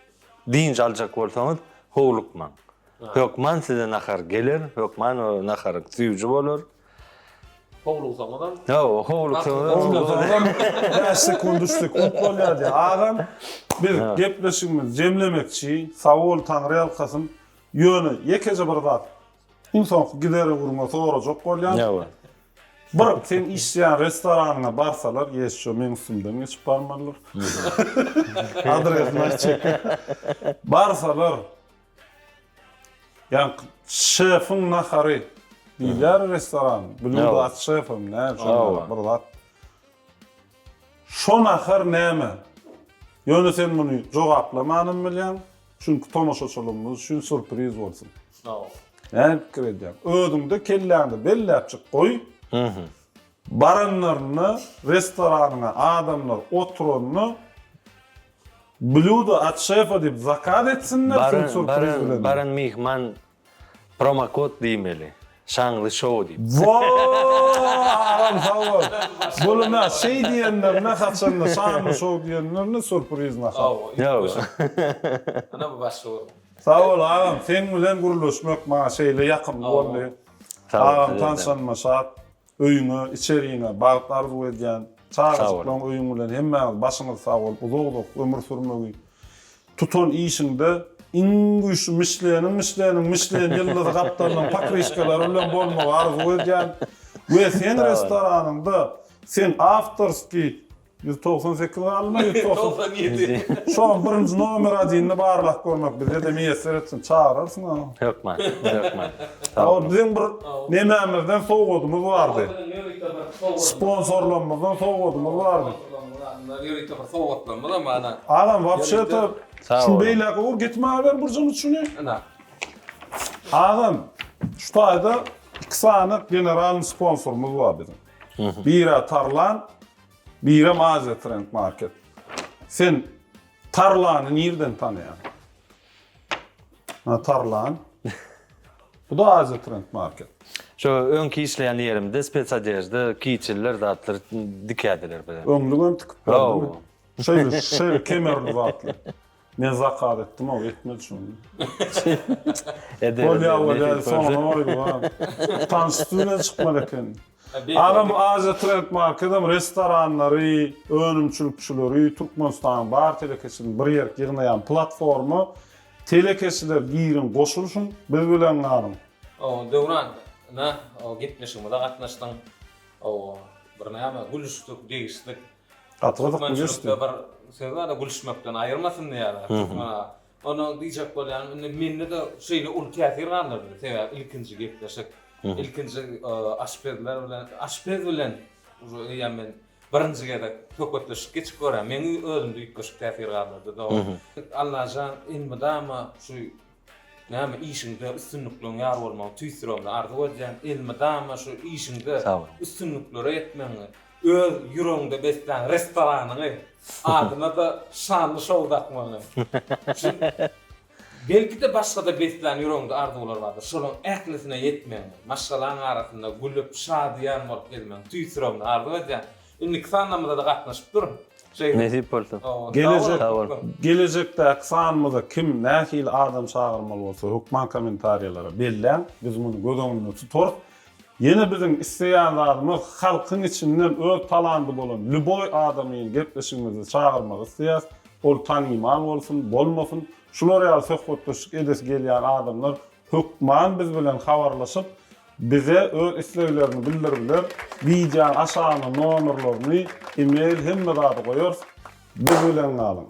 diňç aljak bolsaňyz, howlukman. Hökman size nahar gelir, hökman o nahar süýji bolar. Howluksaňdan? Yo, howluksaňdan 5 sekund, 3 sekund bolýardy. Agam bir gepleşigimiz jemlemekçi, sawol taňry alkasyn ýöne ýekece bir zat. İnsan gidere vurma soracak bolýan. Ýa. Bir sen işleyen restoranyna barsalar, ýeşşo men üstümden geçip barmalar. Adresini çek. Barsalar Yani şefin nahary diýler restoran. Blue Ja. Dot şefim näme Ja. şo bir zat. Şo nahar näme? Ýöne sen muny jogaplamanym bilýän. Çünki tomaşaçylygymyz şun sürpriz bolsun. Yani pikir edýär. Özüňde kelläňde belläpçik goý. Baranlaryny restoranyna adamlar oturanyny Blue Dot şefa diýip zakat etsinler sen sürpriz bilen. Baran mihman promo kod diýmeli. Şanly show diýip. Vaaam sağol. Buluna şey diýenlerine haçanda şanly şow diýenlerine sürpriz nahar. Ýa. Ana bu başga. Sağol ağam, sen bilen guruluşmak maňa şeýle ýakyn boldy. Ağam tanşanmaşat, öýüňe, içeriğine bagtlar arzu edýän, çağırşyklaň öýüň bilen hemmäňiz başyňyz sag bolup, uzak ömür sürmegi. Tutan işinde iň güýçli Michelin ýyldysy gapdaryň pakrişkalar bilen bolmagy arzu edýän we sen restoranynda sen awtorski 198 alma 197. Şoň birinji nomer adynny barlak görmek bize de meýesser etsin çağırarsın ha. Ýokman. O bizim bir nememizden soğudumuz vardı. Sponsorlarımızdan soğudumuz vardı. Ýörekde bir sowgatlanmaly ama ana. Adam vapşeta Sağ şun ol. beýle o gitme haber burjumuz şunu. Ana. Adam şu taýda 2 sany general sponsorumuz var bizim. Biri Tarlan, biri Maze Trend Market. Sen Tarlan'ı nereden tanıyan? Tarlan. Bu da Maze Trend Market. Şo öňki işleýän ýerimde spesialidejde kiçiller zatlar dikýärdiler bilen. Öňlügüm tikip Oh. berdim. Şey kemerli zatly. Men zakat etdim o etmedi şunu. Olya sonra oydu. Tanıştığına çıkmadı eken. Adam Azia Trend Market'da restoranları, önümçülükçüleri, Türkmenistan bar telekeçinin bir yer yığınayan platformu telekeçiler girin koşuluşun biz bilen alın. O döwran na o gitmişim da gatnaşdyň. O bir näme gülüşdik, deýişdik. Atladık bu geçti. Bir sözler gülüşmekden aýyrmasyn diýär. Onu diýjek bolýan, mende de şeýle ul täsir gandyrdy. Sebäp ilkinji gepleşik, ilkinji aşpez bilen ýa men birinjiге de köpetleşik geçip görä. Meni özümde ýetmiş täsir gandyrdy. Allahan ilmidama şu näme işinde üstünlüklerini ýar bolmagy tüýsüremde arzu edýän ilmidama şu işinde üstünlükleri etmeňi öz ýüregiňde beslen restoranyny adyna da şanly şow dakmagy. Belki de başga da beslen ýüregiňde arzular bardyr. Şolaň ählisine ýetmeň, maşgalaň arasynda gülüp şadýan bolup gelmeň tüýsüremde arzu edýän. Indi ksanamyzda da gatnaşyp dur. Nesip boldy. Gelecekde ksanmyzda kim nähil adam çağırmaly bolsa hukman kommentariýalara belläň, biz muny göz tutar. Yine bizim isteýän adamyz halkyň içinden öz talandy bolan lüboy adamyň gepleşigimizi çağırmak isteýär. Ol tanyman bolsun, bolmasyn. Şular ýaly söhbetleşik edesi gelýän adamlar hukman biz bilen habarlaşyp bize öz isleglerini bildirirler. Wiýan aşağına nomerlerini, e-mail hemme zady goýar. Biz bilen alın.